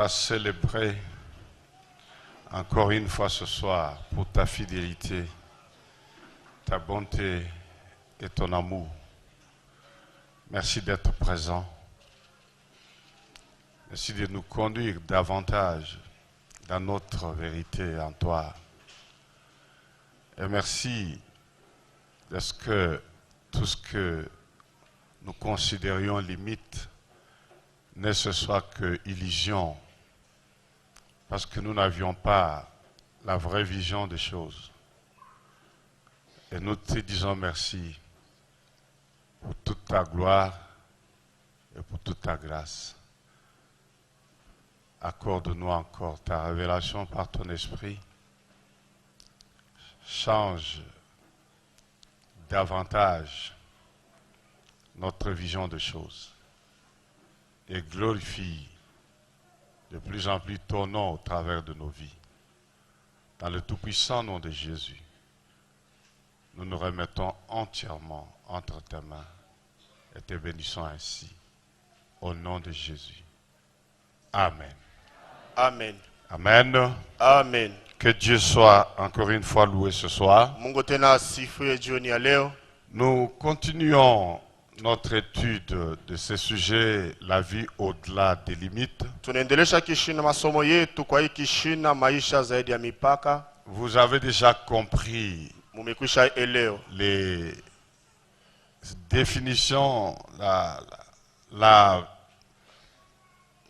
t'a célébré encore une fois ce soir pour ta fidélité, ta bonté et ton amour. Merci d'être présent. Merci de nous conduire davantage dans notre vérité en toi. Et merci de ce que tout ce que nous considérions limite ne ce soit que illusion, parce que nous n'avions pas la vraie vision des choses. Et nous te disons merci pour toute ta gloire et pour toute ta grâce. Accorde-nous encore ta révélation par ton esprit. Change davantage notre vision des choses et glorifie de plus en plus ton nom au travers de nos vies. Dans le tout-puissant nom de Jésus, nous nous remettons entièrement entre tes mains et te bénissons ainsi. Au nom de Jésus. Amen. Amen. Amen. Amen. Que Dieu soit encore une fois loué ce soir. Mungu tena asifiwe jioni ya leo. Nous continuons notre étude de ce sujet, la vie au-delà des limites. Tunaendelesha kishina masomo yetu kwa hii kishina maisha zaidi ya mipaka. Vous avez déjà compris Mumekwisha elewa les définitions, la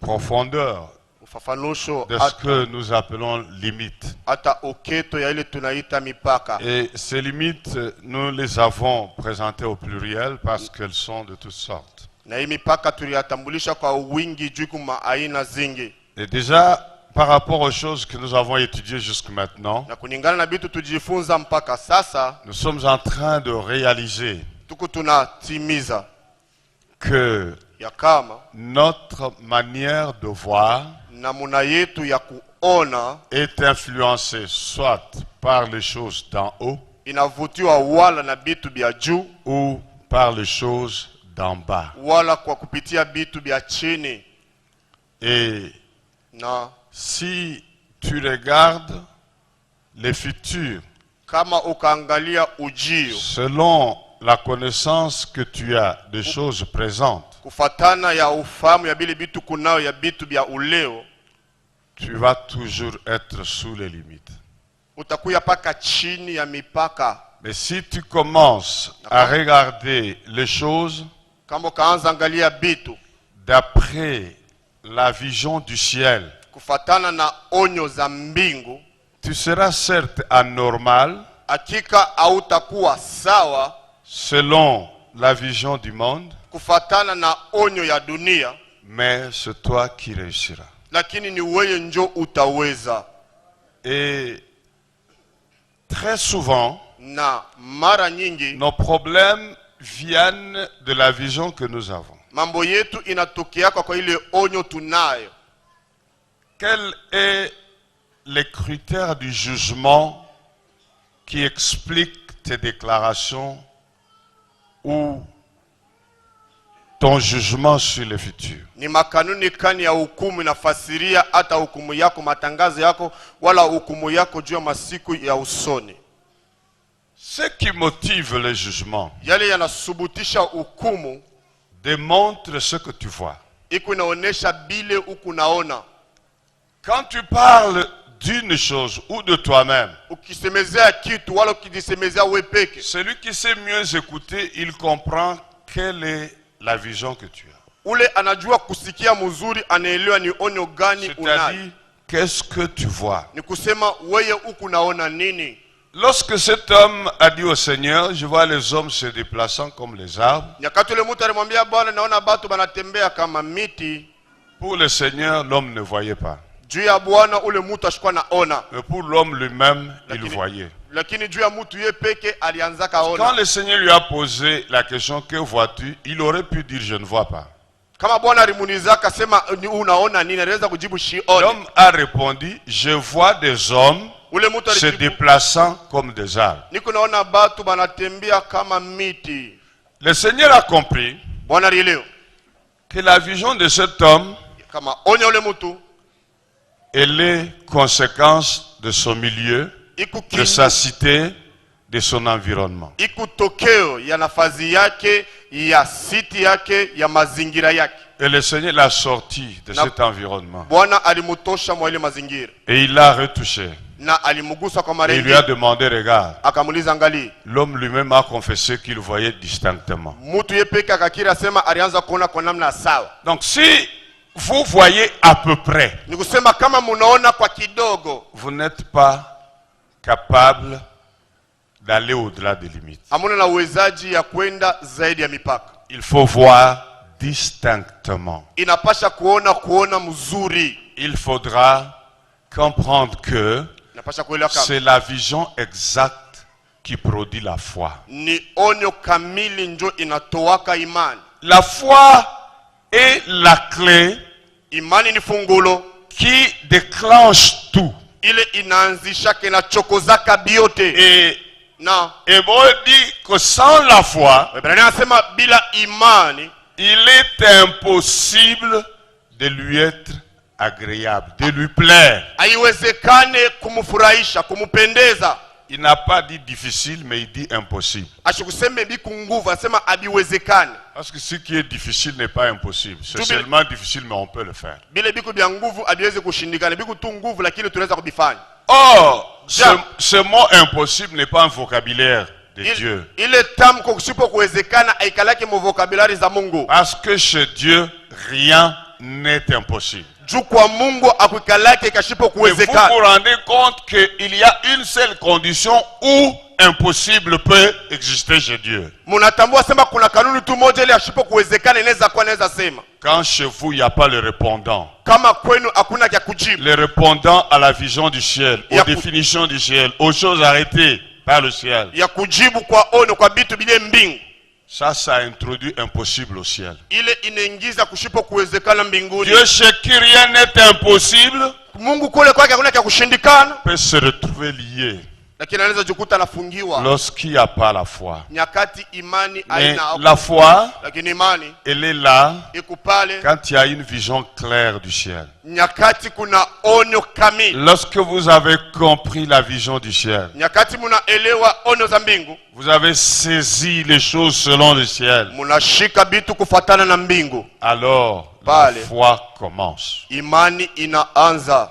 profondeur ufafanusho de ce que nous appelons limites. hata oketo ya ile tunaita mipaka. Et ces limites, nous les avons présentées au pluriel parce qu'elles sont de toutes sortes. Na hii mipaka tuliyatambulisha kwa wingi juu kuma aina zingi. Et déjà, par rapport aux choses que nous avons étudiées jusque maintenant, Na kuningana na bitu tujifunza mpaka sasa, nous sommes en train de réaliser tuko tunatimiza que ya kama notre manière de voir namuna yetu ya kuona est influencée soit par les choses d'en haut inavutiwa wala na bitu bya juu ou par les choses d'en bas. wala kwa kupitia bitu bya chini. Et Na si tu regardes les futurs kama ukaangalia ujio selon la connaissance que tu as des choses présentes, kufatana ya ufahamu ya bile bitu kunao ya bitu bya uleo, tu vas toujours être sous les limites. utakuya paka chini ya mipaka. Mais si tu commences à regarder les choses Kama ukaanza angalia bitu d'après la vision du ciel, kufatana na onyo za mbingu, tu seras certes anormal hakika hautakuwa sawa selon la vision du monde, kufatana na onyo ya dunia, mais c'est toi qui réussiras. lakini ni wewe njo utaweza. Et très souvent, Na mara nyingi nos problèmes viennent de la vision que nous avons. mambo yetu inatokea kwa ile onyo tunayo. Quel est le critère du jugement qui explique tes déclarations ou ton jugement sur le futur? Ni makanuni kani ya hukumu inafasiria hata hukumu yako, matangazo yako, wala hukumu yako juu ya masiku ya usoni? Ce qui motive le jugement Yale yanasubutisha hukumu démontre ce que tu vois. iko inaonesha bile uku naona. Quand tu parles d'une chose ou de toi-même, Ukisemezea kitu wala ukijisemezea wewe peke, celui qui sait mieux écouter, il comprend quelle est la vision que tu as. ule anajua kusikia mzuri, anaelewa ni onyo gani unayo. C'est-à-dire, qu'est-ce que tu vois? Ni kusema wewe uku naona nini. Lorsque cet homme a dit au Seigneur, je vois les hommes se déplaçant comme les arbres, Nyakati ule mtu alimwambia Bwana, naona batu banatembea kama miti. pour le Seigneur, l'homme ne voyait pas. Juu ya Bwana ule mtu ashikuwa naona, Mais pour l'homme lui-même, il voyait. lakini juu ya mtu yeye peke alianza kaona. Quand le Seigneur lui a posé la question, que vois-tu? Il aurait pu dire, je ne vois pas. Kama Bwana alimuuliza akasema unaona nini, anaweza kujibu shioni. L'homme a répondu, je vois des hommes Ule mtu se alijibu, déplaçant comme des arbres. niko naona batu banatembea kama miti. Le Seigneur a compris Bwana alielewa que la vision de cet homme kama onyo ule mtu et les conséquences de son milieu, de sa cité, de son environnement. Iko tokeo ya nafasi yake, ya siti yake, ya mazingira yake. Et le Seigneur l'a sorti de cet environnement. Bwana alimutosha mwa ile mazingira. Et il l'a retouché. Na alimugusa kwa mara Et il lui a demandé, regarde, akamuliza angali. l'homme lui-même a confessé qu'il voyait distinctement. Mutu yepeka akakira sema alianza kuona kwa namna sawa. Donc si vous voyez à peu près, Ni kusema kama munaona kwa kidogo, vous n'êtes pas capable d'aller au-delà des limites. hamuna na uwezaji ya kwenda zaidi ya mipaka. Il faut voir distinctement. Inapasha kuona mzuri. Il faudra comprendre que Inapasha kuelewa kama c'est la vision exacte qui produit la foi. ni onyo kamili njo inatoaka imani. La foi est la clé Imani ni fungulo qui déclenche tout. ile inaanzisha kena chokozaka biote. Et Na Hébreu dit que sans la foi, Waebrania anasema bila imani il est impossible de lui être agréable, de lui plaire. haiwezekane kumfurahisha, kumpendeza. Il n'a pas dit difficile, mais il dit impossible. Ashikuseme biku nguvu, anasema habiwezekane. Parce que ce qui est difficile n'est pas impossible. C'est seulement difficile, mais on peut le faire. Bile biku bya nguvu habiwezi kushindikana, biku tu nguvu lakini tunaweza kubifanya. Or, ce mot impossible n'est pas un vocabulaire de Dieu. Ile tamko kusipo kuwezekana haikalaki mu vocabulaire za Mungu. Parce que chez Dieu, rien n'est impossible. Juu kwa Mungu akuikalaki kashipo Et vous kuwezekana. vous rendez compte qu'il y a une seule condition où impossible peut exister chez Dieu. Munatambua sema kuna kanuni tu moja ile ashipo kuwezekana inaweza kuwa naweza sema. Quand chez vous, il n'y a pas le répondant. Kama kwenu hakuna kya kujibu. Le répondant à la vision du ciel, aux définitions du ciel, aux choses arrêtées par le ciel. Ya kujibu kwa ono kwa bitu bile mbingu. Ça introduit impossible au ciel. Ile inaingiza kushipo kuwezekana mbinguni. Dieu chez qui rien n'est impossible Mungu kule kwake hakuna kya kushindikana. peut se retrouver lié Lakini anaweza jikuta anafungiwa. lorsqu'il n'y a pas la foi. Nyakati imani Mais haina. la foi, Lakini imani elle est là iko pale quand il y a une vision claire du ciel. nyakati kuna onyo kamili. Lorsque vous avez compris la vision du ciel, Nyakati munaelewa onyo za mbingu, vous avez saisi les choses selon le ciel, munashika bitu kufatana na mbingu, alors la Pale. foi commence. imani inaanza.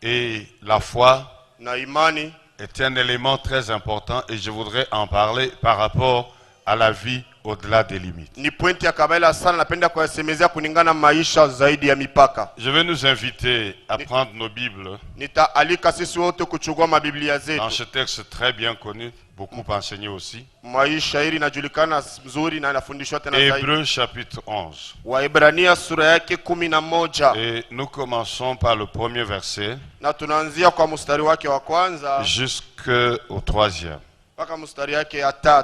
Et la foi Na imani est un élément très important et je voudrais en parler par rapport à la vie au-delà des limites. ni pointi ya kabaila sana, napenda kuyasemezea kulingana maisha zaidi ya mipaka. Je vais nous inviter à prendre nos Bibles Nitaalika sisi wote kuchukua mabiblia dans zetu. ce texte très bien connu, beaucoup enseigné aussi. Maisha hili inajulikana mzuri na inafundishwa tena zaidi. Hébreux chapitre 11. Waebrania sura yake 11. Et nous commençons par le premier verset Na tunaanzia kwa mstari wake wa kwanza jusqu'au troisième. mpaka mstari yake ya 3.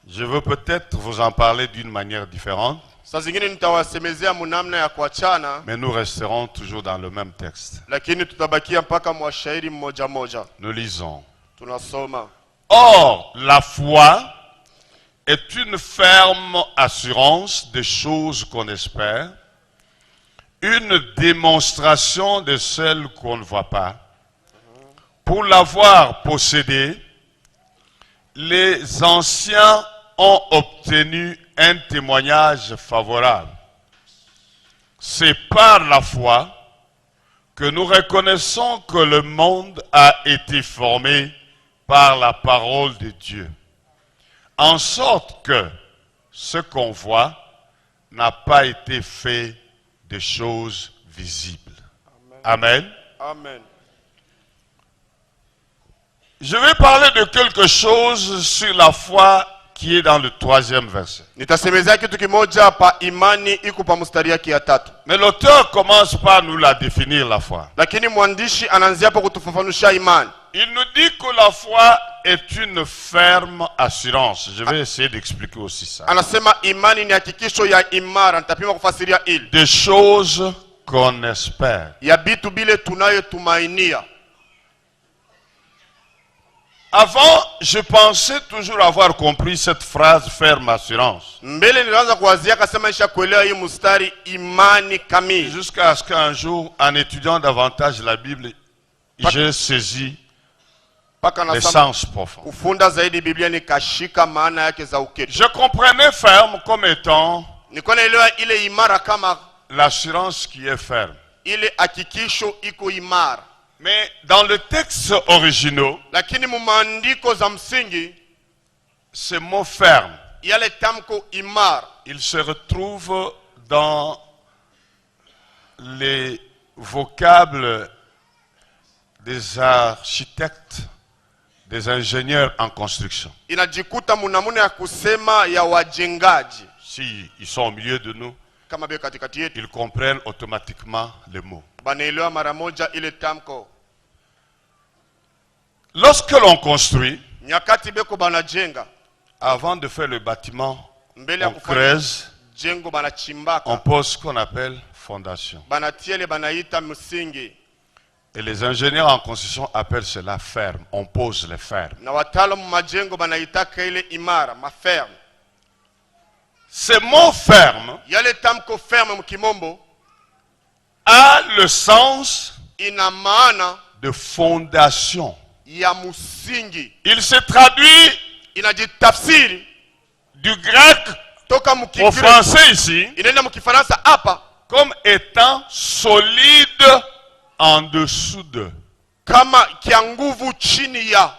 Je veux peut-être vous en parler d'une manière différente, Saa zingine nitawasemezea munamna ya kuachana, mais nous resterons toujours dans le même texte. lakini tutabakia mpaka mwashairi mmoja moja. Nous lisons. Tunasoma. Or, la foi est une ferme assurance des choses qu'on espère, une démonstration de celles qu'on ne voit pas. Pour l'avoir possédée, les anciens ont obtenu un témoignage favorable. C'est par la foi que nous reconnaissons que le monde a été formé par la parole de Dieu, en sorte que ce qu'on voit n'a pas été fait de choses visibles. Amen. Amen. Je vais parler de quelque chose sur la foi qui est dans le troisième verset. Nitasemezea kitu kimoja pa imani iko pa mstari yake ya 3. Mais l'auteur commence par nous la définir, la foi. Lakini mwandishi anaanzia hapo kutufafanusha imani. Il nous dit que la foi est une ferme assurance. Je vais essayer d'expliquer aussi ça. Anasema imani ni hakikisho ya imara. Nitapima kufasiria ili. Des choses qu'on espère. Ya bitu bile tunayotumainia. Avant, je pensais toujours avoir compris cette phrase ferme assurance. Mbele nilianza kuwazia kasema nisha kuelewa hii mstari imani kamili. Jusqu'à ce qu'un jour, en étudiant davantage la Bible, j'ai saisi les sens profonds. Kufunda zaidi Biblia nikashika maana yake za uketu. Je comprenais ferme comme étant Nilikuwa naelewa ile imara kama l'assurance qui est ferme. ile hakikisho iko imara. Mais dans le texte original, Lakini mu maandiko za msingi ce mot ferme, yale tamko imara il se retrouve dans les vocables des architectes, des ingénieurs en construction. inajikuta munamuna ya kusema ya wajengaji. Si ils sont au milieu de nous, Kama beko katikati yetu ils comprennent automatiquement le mot. banaelewa mara moja ile tamko. Lorsque l'on construit, Nyakati beko banajenga, avant de faire le bâtiment, mbele ya on kufanya creuse, jengo on banachimbaka, pose ce qu'on appelle fondation. banatiele banaita msingi, Et les ingénieurs en construction appellent cela ferme. On pose les fermes. na wataalamu majengo banaitaka ile imara, maferme. Ce mot ferme Yale tamko ferme mkimombo a le sens ina maana de fondation. ya msingi, Il se traduit inajitafsiri du grec toka au mkigiriki français ici inaenda mkifaransa hapa comme étant solide en dessous de. kama kia nguvu chini ya,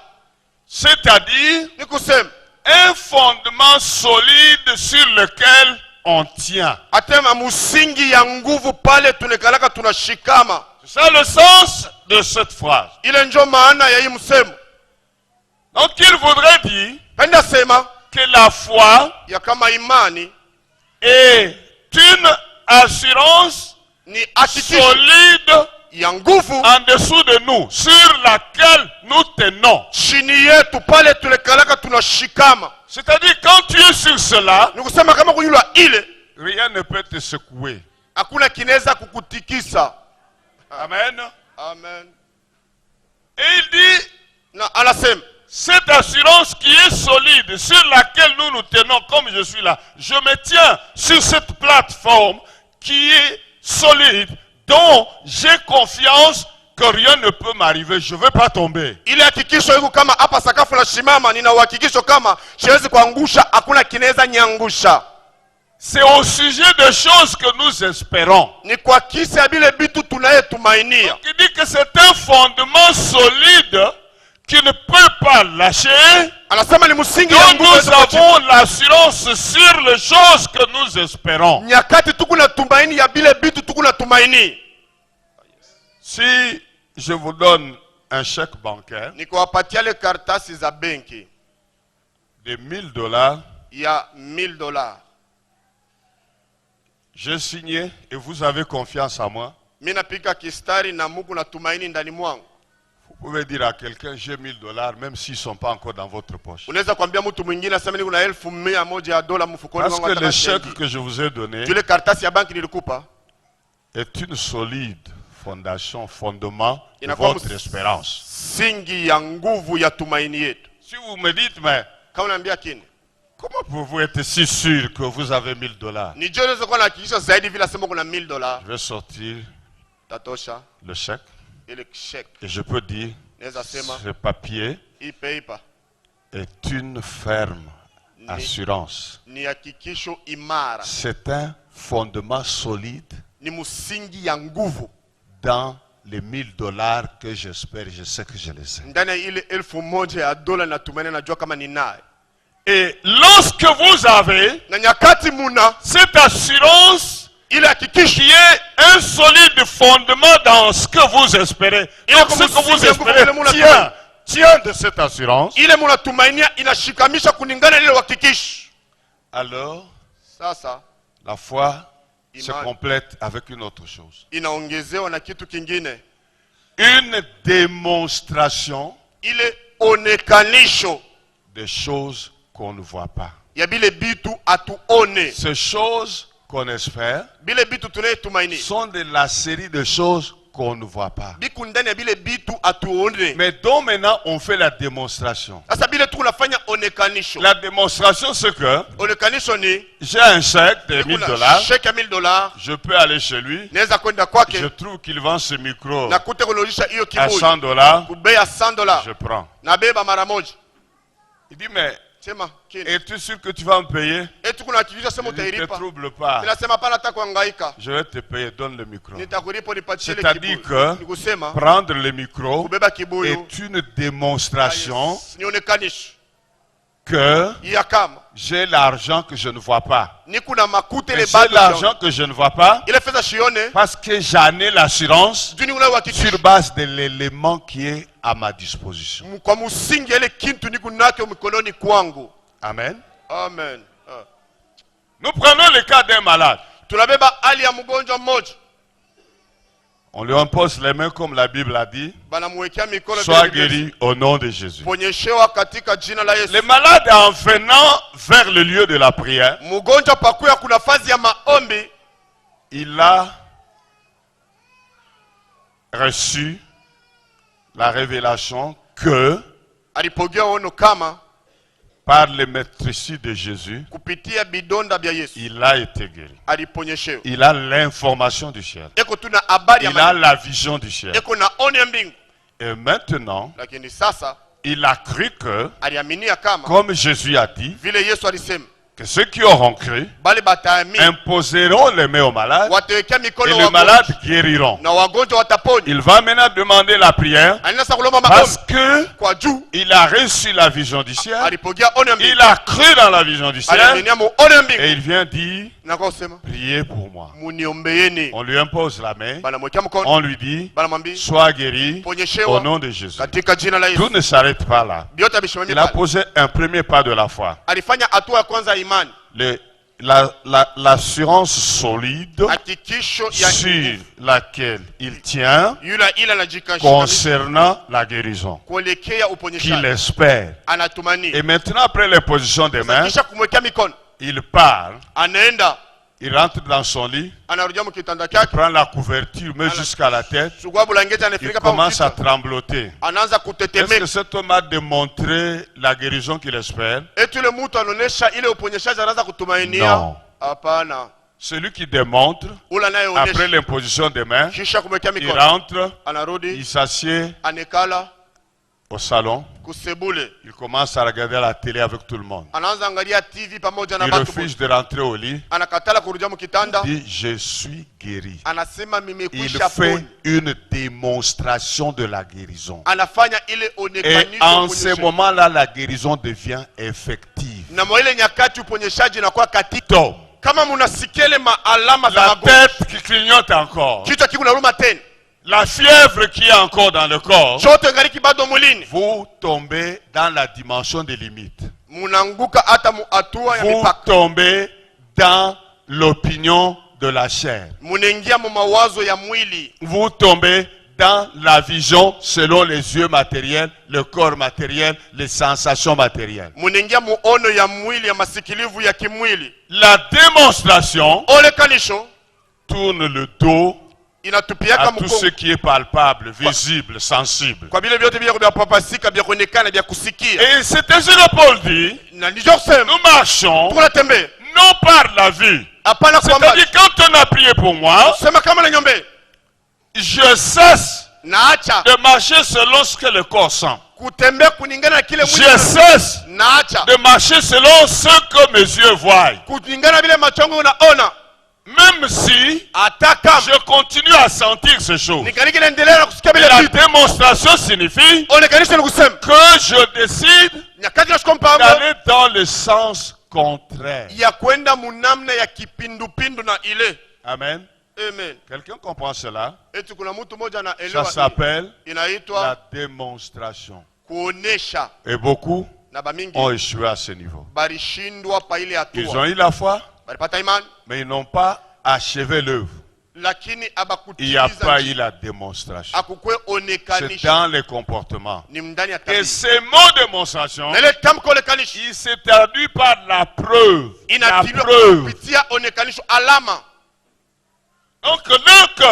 C'est-à-dire ni kusema un fondement solide sur lequel on tient. atema msingi ya nguvu pale tunekalaka tunashikama. C'est ça le sens de cette phrase. Ile njo maana ya hii msemo. Donc il voudrait dire Penda sema que la foi ya kama imani est une assurance ni hakikisho solide ya nguvu en dessous de nous, sur laquelle nous tenons. chini yetu pale tunekalaka tunashikama. C'est-à-dire quand tu es sur cela, Ni kusema kama kuyula ile rien ne peut te secouer. hakuna kinaweza kukutikisa. Amen. Amen. Et il dit, Na anasema cette assurance qui est solide, sur laquelle nous nous tenons, comme je suis là, je me tiens sur cette plateforme qui est solide, dont j'ai confiance que rien ne peut m'arriver, je ne vais pas tomber. ile hakikisho iko kama hapa sakafu na shimama, nina uhakikisho kama siwezi kuangusha, hakuna kinaweza nyangusha. C'est au sujet de choses que nous espérons. Ni kwa kisa ya bile bitu tunayetumainia. Il dit que c'est un fondement solide qui ne peut pas lâcher. Anasema ni msingi ya Donc nguvu nous avons l'assurance sur les choses que nous espérons. nyakati tukuna tumaini ya bile bitu tukuna tumaini. Si je vous donne un chèque bancaire Ni kuwapatia le kartasi za benki de $1000, ya $1000, j'ai signé et vous avez confiance en moi. mimi napika kistari na Mungu na tumaini ndani mwangu. Vous pouvez dire à quelqu'un j'ai $1000 même s'ils ne sont pas encore dans votre poche. Unaweza kuambia mtu mwingine aseme niko na $1,100 mfukoni Parce mwangu. que le chèque que je vous ai donné Ile kartasi ya banki nilikupa est une solide fondation, fondement de inakuwa votre espérance. msingi ya nguvu ya tumaini yetu. Si vous me dites, mais Kama unaambia kini comment pouvez-vous être si sûr que vous avez $1000? ni je naweza kuwa na hakikisho zaidi vile asema kuna $1000 Je vais sortir tatosha le chèque ile chèque. et je peux dire Naweza sema ce papier hii paper est une ferme assurance. ni hakikisho imara, C'est un fondement solide ni msingi ya nguvu dans les $1000 que j'espère, je sais que je les ai. ndani ya ile $1,000 na tumaini najua kama ni naye. Et lorsque vous avez Na nyakati muna cette assurance ile hakikisho qui est un solide fondement dans ce que vous espérez, donc ce que vous espérez tient de cette assurance, ile munatumainia inashikamisha kuningana ile hakikisho. alors Sasa la foi se Imani. complète avec une autre chose. inaongezewa na kitu kingine, Une démonstration ile onekanisho des choses qu'on ne voit pas. ya bile bitu atuone. Ces choses qu'on espère Bile bitu tunayetumainia sont de la série de choses qu'on ne voit pas. Biku ndani ya bile bitu atuone. Mais donc maintenant, on fait la démonstration. Sasa bile tu unafanya onekanisho. La démonstration, c'est que Onekanisho ni j'ai un chèque de $1000. chèque ya $1000. Je peux aller chez lui. Naweza kwenda kwake. Je trouve qu'il vend ce micro Na kute kulolisha hiyo à kiburi. $100. Kubea $100. Je prends. Na beba mara moja. Il dit, mais Sema kini. es-tu sûr que tu vas me payer? Eti kuna hakikisha sema Ne te utailipa. trouble pas. Ninasema pana hata kuhangaika. Je vais te payer, donne le micro. Nitakulipa nipatie ile C'est-à-dire kiburi. que Nikusema prendre le micro kubeba kibuyu est une démonstration ni onekanisho. que Ya kama j'ai l'argent que je ne vois pas. ni kuna makute Et ile j'ai bado l'argent que je ne vois pas ile fedha shione parce que j'en ai l'assurance juni ule uhakikisho sur base de l'élément qui est à ma disposition. kwa msingi ile kintu niko nacho mikononi kwangu. Amen. Amen. Nous prenons le cas d'un malade. Tunabeba hali ya mgonjwa mmoja. On lui impose les mains comme la Bible a dit. Banamwekea mikono Sois bila guéri au nom de Jésus. ponyeshewa katika jina la Yesu. Le malade en venant vers le lieu de la prière, Mgonjwa pakuya kuna fazi ya maombi, il a reçu la révélation que alipokea ono kama par le maîtrise de Jésus, kupitia bidonda bya Yesu il a été guéri. aliponyeshewa. Il a l'information du ciel. Eko tuna habari ya Il a Mungu. la vision du ciel. Eko na oni ya mbingu. Et maintenant, Lakini sasa il a cru que, aliaminia kama comme Jésus a dit, vile Yesu alisema que ceux qui auront cru bali bataamini imposeront les mains aux malades watawekea et mikono les wagonjwa malades guériront. na wagonjwa watapona. Il va maintenant demander la prière Anasa kulomba parce maombi que kwa juu il a reçu la vision du ciel, alipokea oni ya mbingu. il a cru dans la vision du ciel Aliaminia mu oni ya mbingu. et il vient dire, Na kwa kusema priez pour moi. muniombeeni. On lui impose la main, Banamwekea mkono, on lui dit, banamwambia sois guéri au ponyeshewa nom de Jésus. katika jina la Tout Yesu. ne s'arrête pas là. Biote bishimamia Il a pale. posé un premier pas de la foi. Alifanya hatua ya kwanza ya imani. L'assurance solide Hakikisho ya sur laquelle il tient yule ila anajikashika concernant la guérison kuelekea qu'il uponyeshaji. espère. Anatumani. Et maintenant, après l'imposition des mains, Kisha kumwekea mikono. il part, Anaenda, il rentre dans son lit, anarudia mkitanda il chake. prend la couverture, met jusqu'à la tête, Sugua bulangeti il anafika pa commence à mkito. trembloter. Anaanza Est-ce que kutetemeka. cet homme a démontré la guérison qu'il espère? Eti yule mtu anaonesha ile uponyeshaji anaanza kutumainia? Non. Hapana. Celui qui démontre, Ule après anayeonesha l'imposition des mains, kisha kumwekea il mikono. rentre, Anarudi, il s'assied anekala au salon, kusebule. il commence à regarder la télé avec tout le monde. Anaanza angalia TV pamoja na Il watu. refuse de rentrer au lit. Anakatala kurudia mkitanda. Il dit, je suis guéri. Anasema Il mimekwisha fait pona. une démonstration de la guérison. Anafanya ile Et onekanisho en ce uponyeshaji. moment-là, la guérison devient effective. Na mwa ile nyakati uponyeshaji inakuwa katika. Donc, Kama munasikia ile maalama za la magonjwa, tête qui clignote encore, kichwa kiko naruma tena, la fièvre qui est encore dans le corps, chote ngaliki bado mwilini, vous tombez dans la dimension des limites. munanguka hata mu hatua ya Vous mipaka. tombez dans l'opinion de la chair. Munaingia mu mawazo ya mwili. Vous tombez dans la vision selon les yeux matériels, le corps matériel, les sensations matérielles. Munaingia mu ono ya mwili ya masikilivu ya kimwili. La démonstration Onekanisho tourne le dos inatupiaka à tout mkongo. ce qui est palpable, visible, sensible. Kwa vile vyote vya papasika vya kuonekana vya kusikia. Et c'est ainsi que Paul dit, Na ndicho kusema nous marchons tunatembea. non par la vue. Hapana kwa macho. C'est-à-dire quand on a prié pour moi, Sema kama na nyombe. je cesse Naacha de marcher selon ce que le corps sent. kutembea kulingana na kile mwili. Je cesse Naacha de marcher selon ce que mes yeux voient. kulingana vile macho yangu unaona. Même si Hata kama je continue à sentir ces choses. nikaliki naendelea na kusikia Et vile la vitu. démonstration signifie Onekanisho ni kusema que je décide nyakati na mpango d'aller dans le sens contraire. ya kwenda munamna ya kipindupindu na ile. Amen. Amen. Quelqu'un comprend cela? Eti kuna mtu mmoja Ça anaelewa s'appelle inaitwa la démonstration. kuonesha, Et beaucoup na bamingi ont échoué à ce niveau. barishindwa pa ile Ils ont hatua. eu la foi, Balipata imani mais ils n'ont pas achevé l'œuvre. lakini Il n'y a abakutimiza pas njia. eu la démonstration. Akukwe C'est onekanisha dans les comportements. ni ndani ya Et tabia. ces mots de démonstration, Na ile tamko onekanisha il s'est traduit par la preuve. La inatiliwa preuve. kupitia onekanisho alama. Donc, dès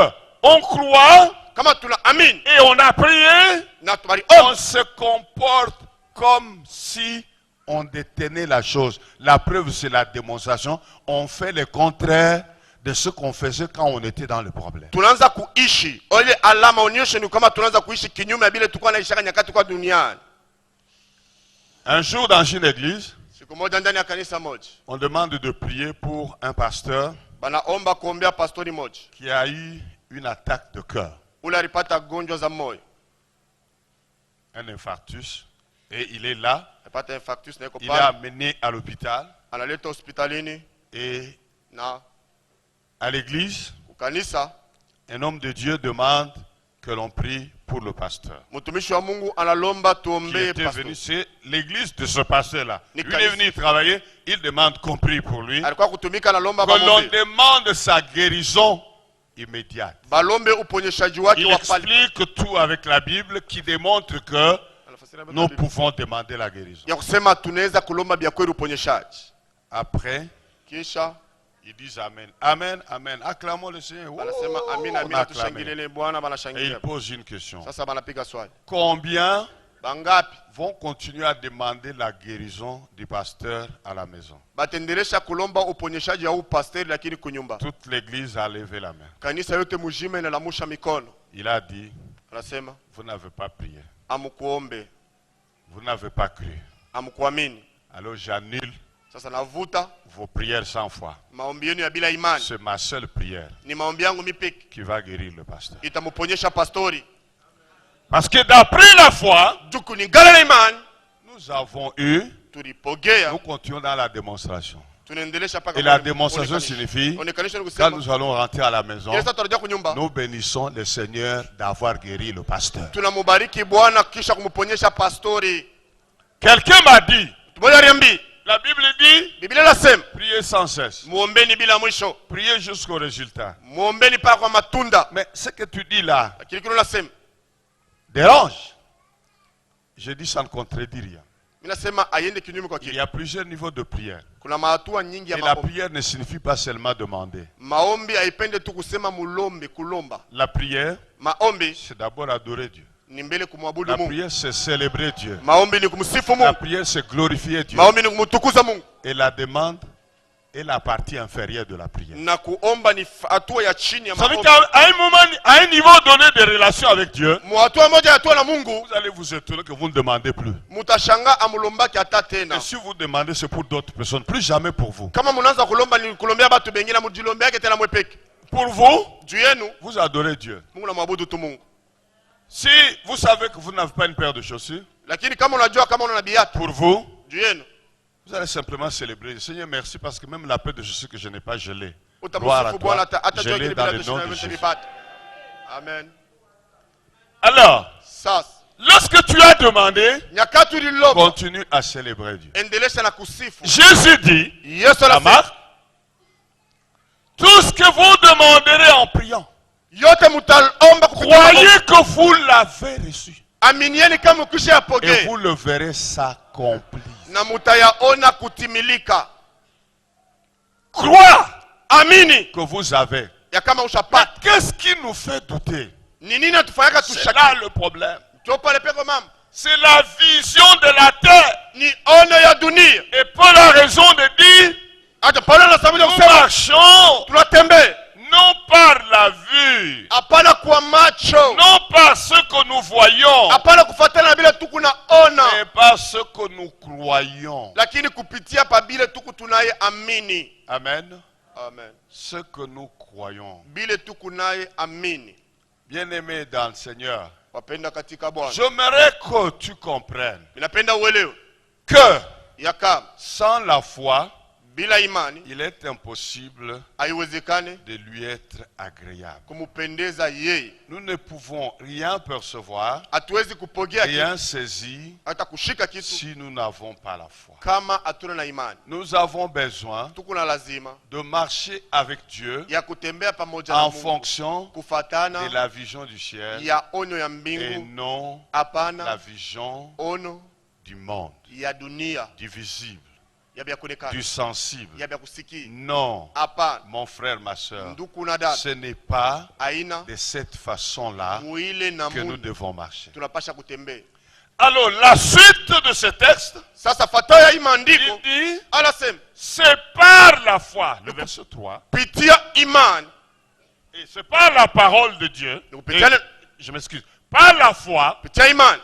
qu'on croit kama tuna amini et on a prié, na tubali on se comporte comme si on détenait la chose. La preuve, c'est la démonstration. On fait le contraire de ce qu'on faisait quand on était dans le problème. tunaanza kuishi ole alama onyeshe ni kama tunaanza kuishi kinyume bila tukua naisha nyakati kwa duniani. Un jour dans une église, Siku moja ndani ya kanisa moja on demande de prier pour un pasteur banaomba kuombea pastori moja qui a eu une attaque de cœur, ule alipata gonjwa za moyo, un infarctus, et il est là, alipata infarctus na iko il est pale, amené à l'hôpital analeta hospitalini et na à l'église, kukanisa. un homme de Dieu demande que l'on prie pour le pasteur. Mtumishi wa Mungu analomba Qui tuombee était pastori. venu, c'est l'église de ce pasteur-là. Ni Lui, il est venu travailler, il demande qu'on prie pour lui, Alikuwa kutumika analomba que l'on bamombe. demande sa guérison immédiate. Balombe uponyeshaji wake Il wa pale. explique tout avec la Bible qui démontre que nous pouvons demander la guérison. Ya kusema tunaweza kulomba bya kweli uponyeshaji. Après, Kisha ils disent Amen. Amen, Amen. Acclamons le Seigneur. banasema Oh, amina on amina, acclame. tushangilele Bwana, Et il banashangilia. pose une question. Sasa banapiga swali. Combien Bangapi vont continuer à demander la guérison du pasteur à la maison? batendelesha kulomba uponyeshaji au pastori lakini kunyumba? Toute l'église a levé la main. Kanisa yote mujime inalamusha mikono. Il a dit, Anasema vous n'avez pas prié. amukuombe, Vous n'avez pas cru. amukuamini. Alors j'annule Sasa navuta vos prières 100 fois. maombi yenu ya bila imani. C'est ma seule prière Ni maombi yangu mipeke qui va guérir le pasteur. itamuponyesha pastori. Parce que d'après la foi, Tukulingana na imani nous avons eu, tulipogea, nous continuons dans la démonstration. tunaendelesha paka Et la kwa démonstration onekanisha. signifie, Onekanisha ni quand kusema nous allons rentrer à la maison, kila saa tunarudia kunyumba, nous bénissons le Seigneur d'avoir guéri le pasteur. tunamubariki Bwana kisha kumuponyesha pastori. Quelqu'un m'a dit, Tumoja riambi, la Bible dit, Biblia inasema priez sans cesse. muombeni bila mwisho, Priez jusqu'au résultat. muombeni paka kwa matunda. Mais ce que tu dis là Lakini kile unasema dérange. Je dis ça ne contredit rien. mimi nasema aiende kinyume kwa Il y kile. a plusieurs niveaux de prière. Kuna mahatua nyingi ya Et la maombi. prière ne signifie pas seulement demander. Maombi haipende tu kusema mulombe, kulomba. La prière, Maombi c'est d'abord adorer Dieu. ni mbele kumwabudu La Mungu. prière, c'est célébrer Dieu. Maombi ni kumsifu La Mungu. prière, c'est glorifier Dieu. Maombi ni kumtukuza Mungu. Et la demande est la partie inférieure de la prière. Na kuomba ni hatua ya chini ya Ça veut maombi. dire qu'à un moment, à un niveau donné de relation avec Dieu, Hatua moja ya hatua na Mungu, vous allez vous étonner que vous ne demandez plus. mutashanga amulombaki hata tena. Et si vous demandez, c'est pour d'autres personnes, plus jamais pour vous. Kama munaanza kulomba ni kulombea batu bengine, mujilombeake tena mwepeke. Pour vous, Juu yenu vous adorez Dieu. Mungu namwabudu tu Mungu. Si vous savez que vous n'avez pas une paire de chaussures, Lakini kama unajua kama una biatu pour vous, juu yenu, vous allez simplement célébrer. Seigneur, merci parce que même la paire de chaussures que je n'ai pas, je l'ai. Gloire à utamsifu Bwana toi. hata Je jua l'ai kile dans bila le nom de tushina Jésus. vipata. Amen. Alors, Sasa lorsque tu as demandé, nyakati ulilomba, continue à célébrer Dieu. endelesha na kusifu. Jésus dit, Yesu la anasema marque, tout ce que vous demanderez en priant, yote mutaomba kupitia croyez maombi. que vous l'avez reçu. Aminieni kama ukisha Et yapokea vous le verrez s'accomplir. na mutayaona kutimilika. Crois Amini que vous avez. ya kama Mais ushapata. qu'est-ce qui nous fait douter? Ni nini atufanyaka C'est tushaki? là le problème. Tupale peko mama. C'est la vision de la terre. Ni ono ya dunia. Et Paul a raison de dire, Hata Paulo anasema nous kusema marchons tunatembea non par la vue, hapana kwa macho, non par ce que nous voyons, hapana kufuatana na bila tuku naona, mais par ce que nous croyons. lakini kupitia pa bile tuku tunaye amini. Amen. Amen. Ce que nous croyons. Bile tuku naye amini. Bien-aimé dans le Seigneur, Wapenda katika Bwana, j'aimerais que tu comprennes ninapenda uelewe que ya kama sans la foi, bila imani il est impossible haiwezekane de lui être agréable. kumupendeza yeye. Nous ne pouvons rien percevoir, Hatuwezi kupokea rien kitu saisir hata kushika kitu si nous n'avons pas la foi. kama hatuna na imani. Nous avons besoin Tuko na lazima de marcher avec Dieu ya kutembea pamoja na en Mungu fonction kufatana de la vision du ciel ya onyo ya et mbingu, non la hapana vision ono du monde, ya dunia du visible. du sensible. yakusikia. Non, Hapana, mon frère, ma soeur, ndugu na dada, ce n'est pas aina de cette façon-là muile na que nous mundu devons marcher. tunapasha kutembea. Alors, la suite de ce texte, Sasa fataya hii il maandiko dit, anasema c'est par la foi, le verset 3, pitia imani, et c'est par la parole de Dieu, et, pitia je m'excuse, par la foi pitia imani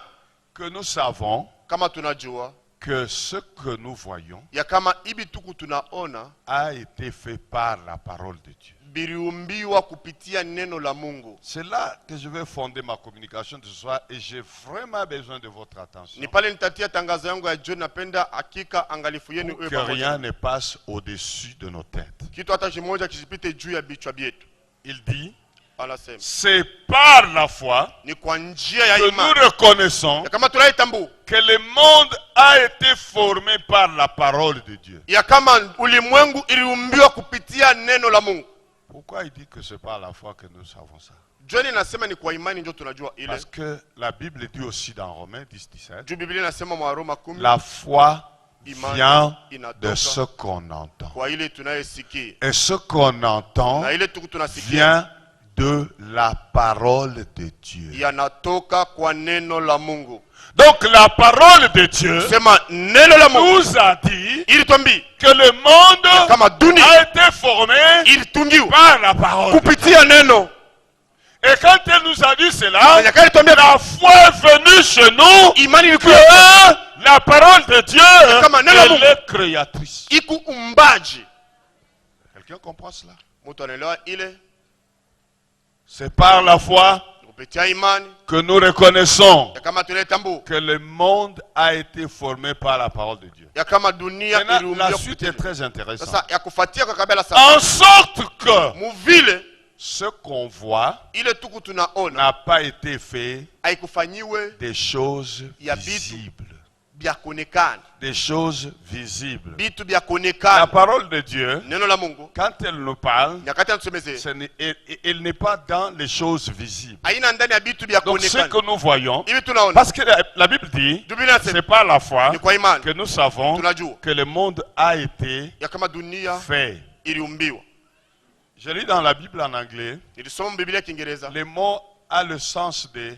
que nous savons kama tunajua que ce que nous voyons ya kama ibi tuku tunaona a été fait par la parole de Dieu. biriumbiwa kupitia neno la Mungu. C'est là que je vais fonder ma communication de ce soir et j'ai vraiment besoin de votre attention. Ni pale nitatia tangazo yangu ya jioni, napenda hakika angalifu yenu Pour que rien ne passe au-dessus de nos têtes. kitu hata kimoja kisipite juu ya vichwa vyetu. Il dit, Anasema c'est par la foi ni kwa njia ya que nous imani reconnaissons ya kama tunaitambua que le monde a été formé par la parole de Dieu. ya kama ulimwengu iliumbiwa kupitia neno la Mungu. Pourquoi il dit que c'est par la foi que nous savons ça? Jioni nasema ni kwa imani ndio tunajua ile. Parce que la Bible dit aussi dans Romains 10:17, Juu Biblia inasema mwa Roma 10 la foi vient inatoka de ce qu'on entend. kwa ile tunayesikia. Et ce qu'on entend Na ile tuku tunasikia vient de la parole de Dieu. yanatoka kwa neno la Mungu. Donc la parole de Dieu Sema neno la Mungu nous a dit ili tuambi que le monde kama dunia a été formé ilitungiwa par la parole. kupitia neno. Et quand elle nous a dit cela, Na nyakati tuambia la foi est venue chez nous imani que ilikuwa la parole de Dieu kama neno la Mungu elle est créatrice. iku umbaji. Quelqu'un comprend cela? Mtu anaelewa ile? C'est par la foi Kupitia imani que nous reconnaissons ya kama tunaitambua que le monde a été formé par la parole de Dieu. ya kama dunia Maintenant, iliumbiwa la suite est kupitia. très intéressante. Sasa ya kufuatia kwa kabla sasa En sorte que muvile ce qu'on voit ile tuku tunaona n'a pas été fait haikufanyiwe des choses ya bitu visibles. bya kuonekana, Des choses visibles. bitu bya La kuonekana. parole de Dieu, Neno la Mungu quand elle nous parle, nyakati anatusomezea elle n'est pas dans les choses visibles. haina ndani ya bitu bya Donc ce kuonekana. que nous voyons, Hivi tunaona parce que la Bible dit, Biblia inasema c'est par la foi ni kwa imani que nous savons tunajua que le monde a été ya kama dunia fait. iliumbiwa. Je lis dans la Bible en anglais, Nilisoma Biblia ya Kiingereza, le mot a le sens de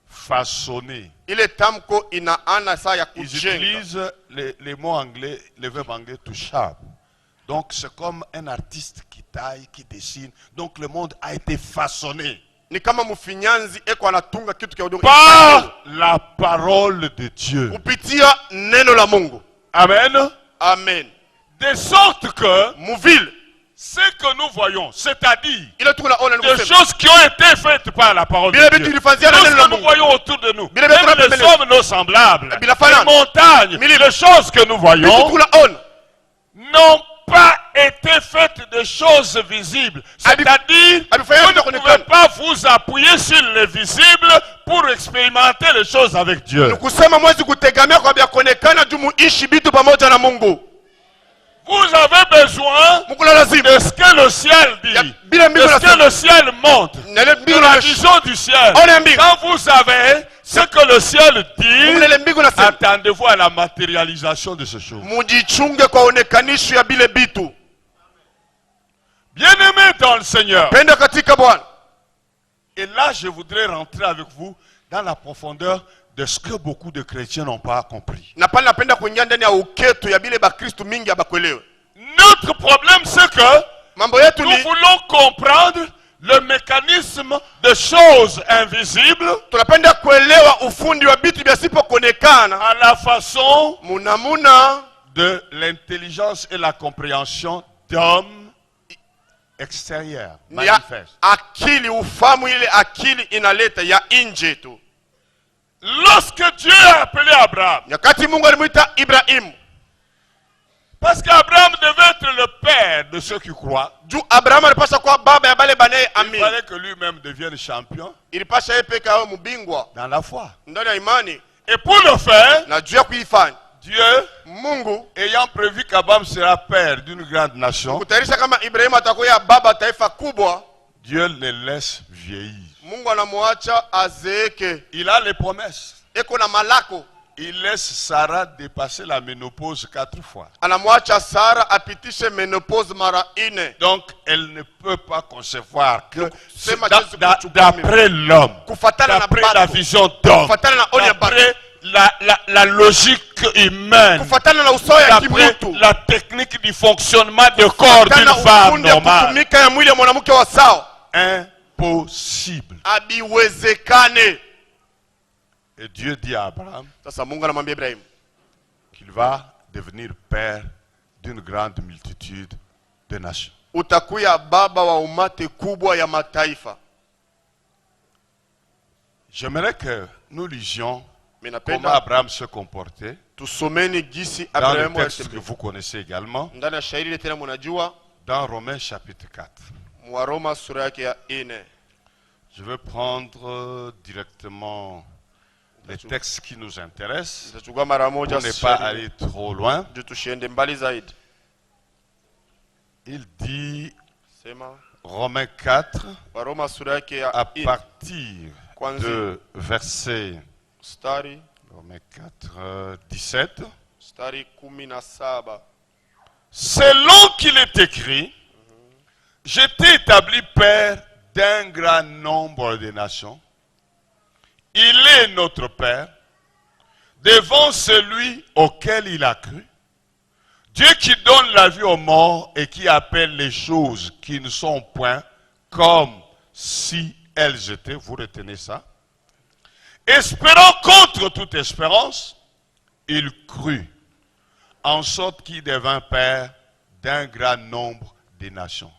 façonner. ile tamko ina ana saa ya Ils kujenga. utilisent les mots anglais, le verbe anglais to shape. Donc c'est comme un artiste qui taille, qui dessine. Donc le monde a été façonné Ni kama mfinyanzi eko anatunga kitu kia udongo par la parole de Dieu. kupitia neno la Mungu. Amen. Amen. De sorte que Muvile ce que nous voyons, c'est-à-dire ile tuku naona ni des kusema choses qui ont été faites par la parole Bila de vitu Dieu. vilifanyia Tout na ce neno la que nous Mungu. voyons autour de nous, Bila même vitu les vinafanyia. hommes, nos semblables, Bila les fanana. montagnes, les choses que nous vitu voyons tuku naona n'ont pas été faites de choses visibles. C'est-à-dire, Abifanya vous ne kuonekana. pouvez pas vous appuyer sur les visibles pour expérimenter les choses avec Dieu. ni kusema mwezi kutegemea kwa vya kuonekana juu muishi bitu pamoja na Mungu. Vous avez besoin Mungu la lazima de ce que le ciel dit, Ya, de bila mbingu ce que nasema le ciel montre, na ile de mbingu la na vision du ciel. On est mbingu. Quand vous avez ce que le ciel Mungu dit, na ile mbingu nasema attendez-vous à la matérialisation de ces choses. mujichunge kwa onekanisho ya bile bitu. Bien-aimés dans le Seigneur. Penda katika Bwana. Et là, je voudrais rentrer avec vous dans la profondeur de ce que beaucoup de chrétiens n'ont pas compris. Na pale napenda kuingia ndani ya uketo ya bile bakristu mingi abakwelewe. Notre problème, c'est que Mambo yetu nous ni voulons comprendre le mécanisme de choses invisibles tunapenda kuelewa ufundi wa bitu byasipo kuonekana à la façon munamuna de l'intelligence et la compréhension d'hommes extérieurs, ni ya manifestes. akili, ufamu ile akili inaleta ya nje tu. Lorsque Dieu a appelé Abraham, Nyakati Mungu alimuita Ibrahimu, parce qu'Abraham devait être le père de ceux qui croient, juu Abrahamu alipasha kuwa baba ya bale banaye il amini. fallait que lui-même devienne champion Ilipasha yeye peke awe mbingwa dans la foi. ndani ya imani, Et pour le faire, na juu ya kuifanya Dieu, Mungu ayant prévu qu'Abraham sera père d'une grande nation, kutayarisha kama Ibrahimu atakuwa baba taifa kubwa, Dieu le laisse vieillir. Mungu anamuacha azeeke. Il a les promesses. Eko na malako il laisse Sarah dépasser la ménopause 4 fois. Anamwacha Sara apitishe menopause mara 4. Donc, elle ne peut pas concevoir que Sema da- Yesu da- kuchukua mimba. d'après l'homme, Kufatana na d'après la batu. vision d'homme, Kufatana na oni ya batu. d'après la logique humaine, Kufatana na usawa ya d'après kimutu. la technique du fonctionnement du corps d'une Kufatana femme ufundi ya normale. kutumika ya mwili ya mwanamke wa sawa. Impossible. Abiwezekane. Et Dieu dit à Abraham Sasa Mungu anamwambia Ibrahim qu'il va devenir père d'une grande multitude de nations. utakuya baba wa umati kubwa ya mataifa. J'aimerais que nous lisions comment Minapenda Abraham se comportait tusomeni gisi dans le Abrahamu texte que alitembea. vous connaissez également, Ndani ya shairi ile tena mnajua dans Romains chapitre 4. wa Roma sura yake ya 4. Je vais prendre directement les textes qui nous intéressent Nitachukua mara moja pour ne pas shairi aller trop loin. ndio tusiende mbali zaidi. Il dit, Sema Romains 4, wa Roma sura yake ya à 4 partir kwanza de verset stari Romains 4, 17. 17. Selon qu'il est écrit, j'étais établi père d'un grand nombre de nations. Il est notre père devant celui auquel il a cru. Dieu qui donne la vie aux morts et qui appelle les choses qui ne sont point comme si elles étaient. Vous retenez ça? Espérant contre toute espérance, il crut, en sorte qu'il devint père d'un grand nombre de nations,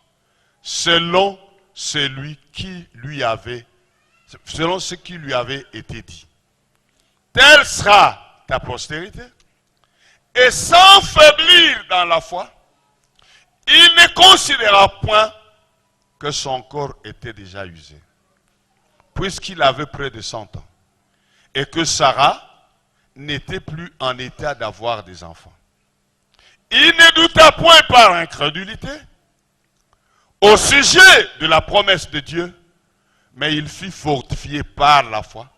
selon ce qui lui avait été dit. Telle sera ta postérité. Et sans faiblir dans la foi, il ne considéra point que son corps était déjà usé, puisqu'il avait près de 100 ans, et que Sarah n'était plus en état d'avoir des enfants. Il ne douta point par incrédulité au sujet de la promesse de Dieu, mais il fut fortifié par la foi,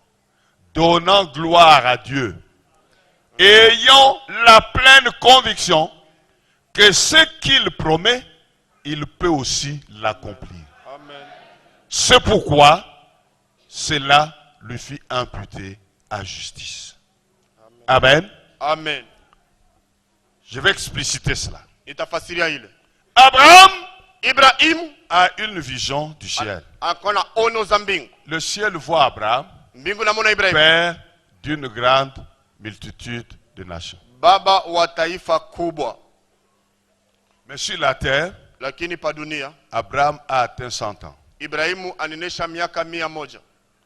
donnant gloire à Dieu, ayant la pleine conviction que ce qu'il promet, il peut aussi l'accomplir. Amen. C'est pourquoi cela lui fut imputé à justice. Amen. Amen. Je vais expliciter cela. Itafasiria ile. Abraham Ibrahim a une vision du ciel. akona ono za mbingu. Le ciel voit Abraham, Mbingu namona Ibrahim père d'une grande multitude de nations. baba wa taifa kubwa, Mais sur la terre, lakini pa dunia Abraham a atteint 100 ans. Ibrahimu aninesha miaka 100.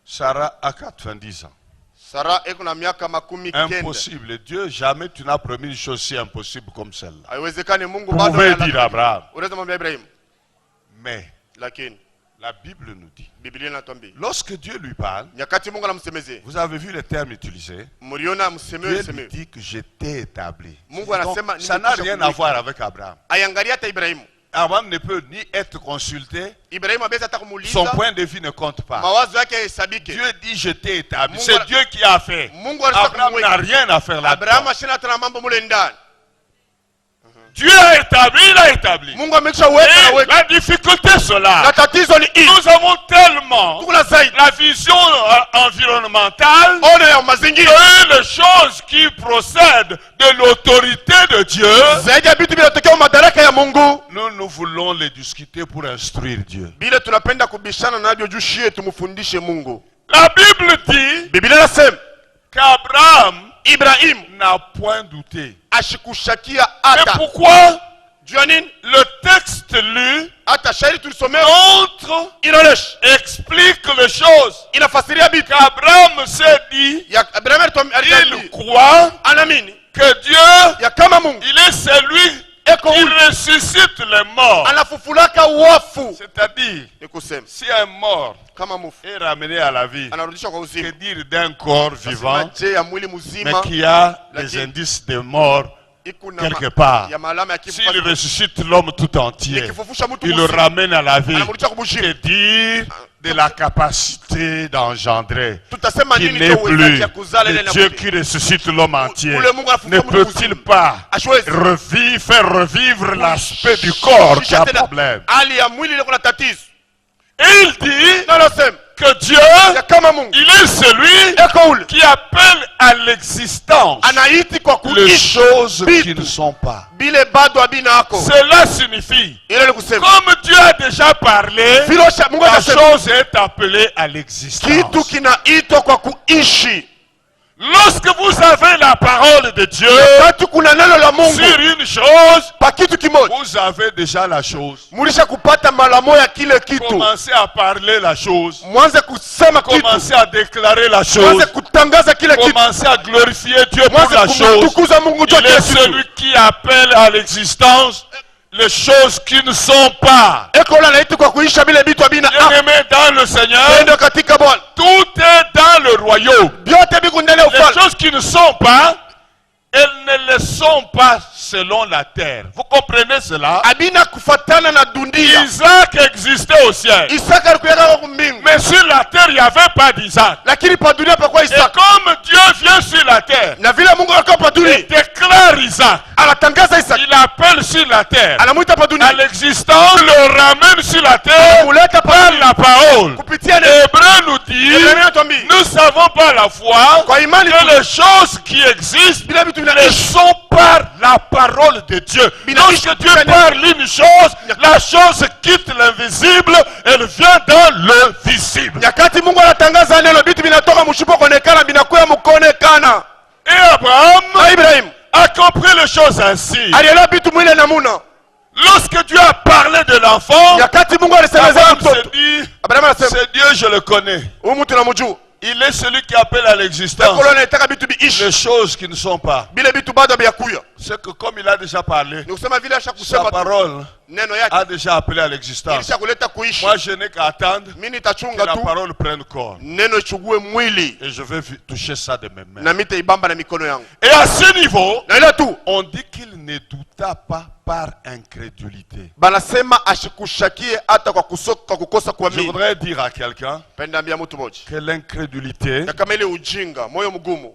Sarah a 90 ans. Sara eko na miaka 90. Impossible. Dieu, jamais tu n'as promis une chose si impossible comme celle-là. Haiwezekani Mungu Vous bado pouvez ana- dire Abraham. Unaweza mwambia Ibrahim, Mais lakini la Bible nous dit, Biblia inatuambia lorsque Dieu lui parle, nyakati Mungu anamsemezea, vous avez vu les termes utilisés, mliona msemeo Dieu lui msemeo, dit que j'étais établi. Mungu Donc, anasema ça n'a nimekwisha rien à kumulika. voir avec Abraham. Aiangalia hata Ibrahimu. Abraham ne peut ni être consulté, Ibrahimu abeza hata son kumuuliza, point de vue ne compte pas. mawazo yake yahesabike. Dieu dit j'étais établi. Mungu C'est ana- Dieu qui a fait. Mungu anataka Abraham kumweka. n'a rien à faire Abrahamu là-dedans. ashina hata na mambo mule ndani. Dieu a établi, il a établi. Mungu amekisha weka na Et weka. la difficulté Na cela, tatizo ni hii. nous avons tellement Kuna zaidi. la vision environnementale Ono ya mazingira. que les choses qui procèdent de l'autorité de Dieu, Zaidi ya vitu vinatokea madaraka ya Mungu. nous voulons les discuter pour instruire Dieu. Bila tunapenda kubishana navyo juu shie tumufundishe Mungu. La Bible dit Biblia inasema qu'Abraham Ibrahim n'a point douté. ashikushakia Mais hata. pourquoi Juu ya nini? le texte lu Hata shairi tulisomea montre, inaonesha, explique les choses inafasiria vitu. qu'Abraham s'est dit, Ya Ibrahim il aliamini, croit anaamini que Dieu, ya kama Mungu il est celui eko qui huyu ressuscite les morts. anafufulaka wafu. C'est-à-dire, Ni kusema si un mort kama mufu est ramené à la vie, anarudishwa kwa que uzima. dire d'un corps Nasema vivant, je ya mwili mais mzima qui a des Lakini- indices de mort quelque part. ya malama ya kifo S'il ressuscite l'homme tout entier, nikifufusha mtu il le mzima, ramène à la vie. anamrudisha kubushiri. Que dire de la capacité d'engendrer Tutasema qui nini n'est kwa uwezaji plus ya kuzala ile le na Dieu kuti? qui ressuscite l'homme entier? Ule Mungu anafufua Ne mtu peut-il mzima. pas Ashwezi faire revivre l'aspect du corps qui a problème? hali ya mwili ile kuna tatizo. Et il dit Na nasema que Dieu, ya kama Mungu il est celui eko ule qui appelle à l'existence anaiti kwa les kuishi choses qui vitu ne sont pas. bile bado abina yako. Cela signifie, Ile ni kusema comme Dieu a déjà parlé, filosha Mungu la anasema chose est appelée à l'existence. kitu kinaitwa kwa kuishi. Lorsque vous avez la parole de Dieu Wakati kuna neno la Mungu sur une chose, pa kitu kimoja, vous avez déjà la chose. mulisha kupata malamo ya kile kitu. Commencez à parler la chose. Mwanze kusema kitu, Commencez à déclarer la mwanze chose. kutangaza kile kitu, Commencez à glorifier Dieu pour mwanze la chose. kumtukuza Mungu juu Il ya est kile celui kitu. qui appelle à l'existence les choses qui ne sont pas. Eko ule anaiti kwa kuisha bile vitu abina. Bien-aimé dans le Seigneur, Ndio katika Bwana tout est dans le royaume. vyote viko ndani ya Les ufalme. choses qui ne sont pas, elles ne le sont pas selon la terre. Vous comprenez cela? Abina kufatana na dunia. Isaac existait au ciel. Isaka alikuwa kwa mbingu, Mais sur la terre, il n'y avait pas d'Isaac. lakini pa dunia pa kwa Et Isaka. comme Dieu vient sur la terre, Na vile Mungu alikuwa pa il dunia, déclare Isaac. anatangaza Isaka, Il appelle sur la terre anamuita pa à dunia, l'existence, le ramène sur la terre muleta par pa la parole. kupitia neno. Hébreu nous dit, Ebrania anatuambia nous savons par la foi kwa imani que les choses qui existent bila vitu le vinaishi. sont par la parole de Dieu. Lorsque Dieu parle une chose, la chose quitte l'invisible, elle vient dans le visible. Nyakati Mungu anatangaza neno, vitu vinatoka mshipo kuonekana vinakuwa mkuonekana. Et Abraham Na Ibrahim a compris les choses ainsi. alielewa vitu mwile namuna. Lorsque Dieu a parlé de l'enfant, Nyakati Mungu alisemeza Abraham mtoto, se dit, Abraham anasema c'est Dieu, je le connais. huyu mtu namjua. Il est celui qui appelle à l'existence Eko ule anataka vitu biishi les choses qui ne sont pas. bile vitu bado habiyakuya. C'est que comme il a déjà parlé, Ni kusema vile asha sa kusema tu, parole neno yake a déjà appelé à l'existence. ilisha kuleta kuishi. Moi, je n'ai qu'à attendre Mimi que nitachunga la tu parole prenne corps. neno ichugue mwili Et je vais toucher ça de mes mains. na mitaibamba na mikono yangu. Et à ce niveau, Na ile tu on dit qu'il ne douta pas par incrédulité. banasema ashikushakie hata kwa kukosa Je kuamini. voudrais dire à quelqu'un Penda ambia mtu moja, que l'incrédulité, na kama ile ujinga, moyo mgumu,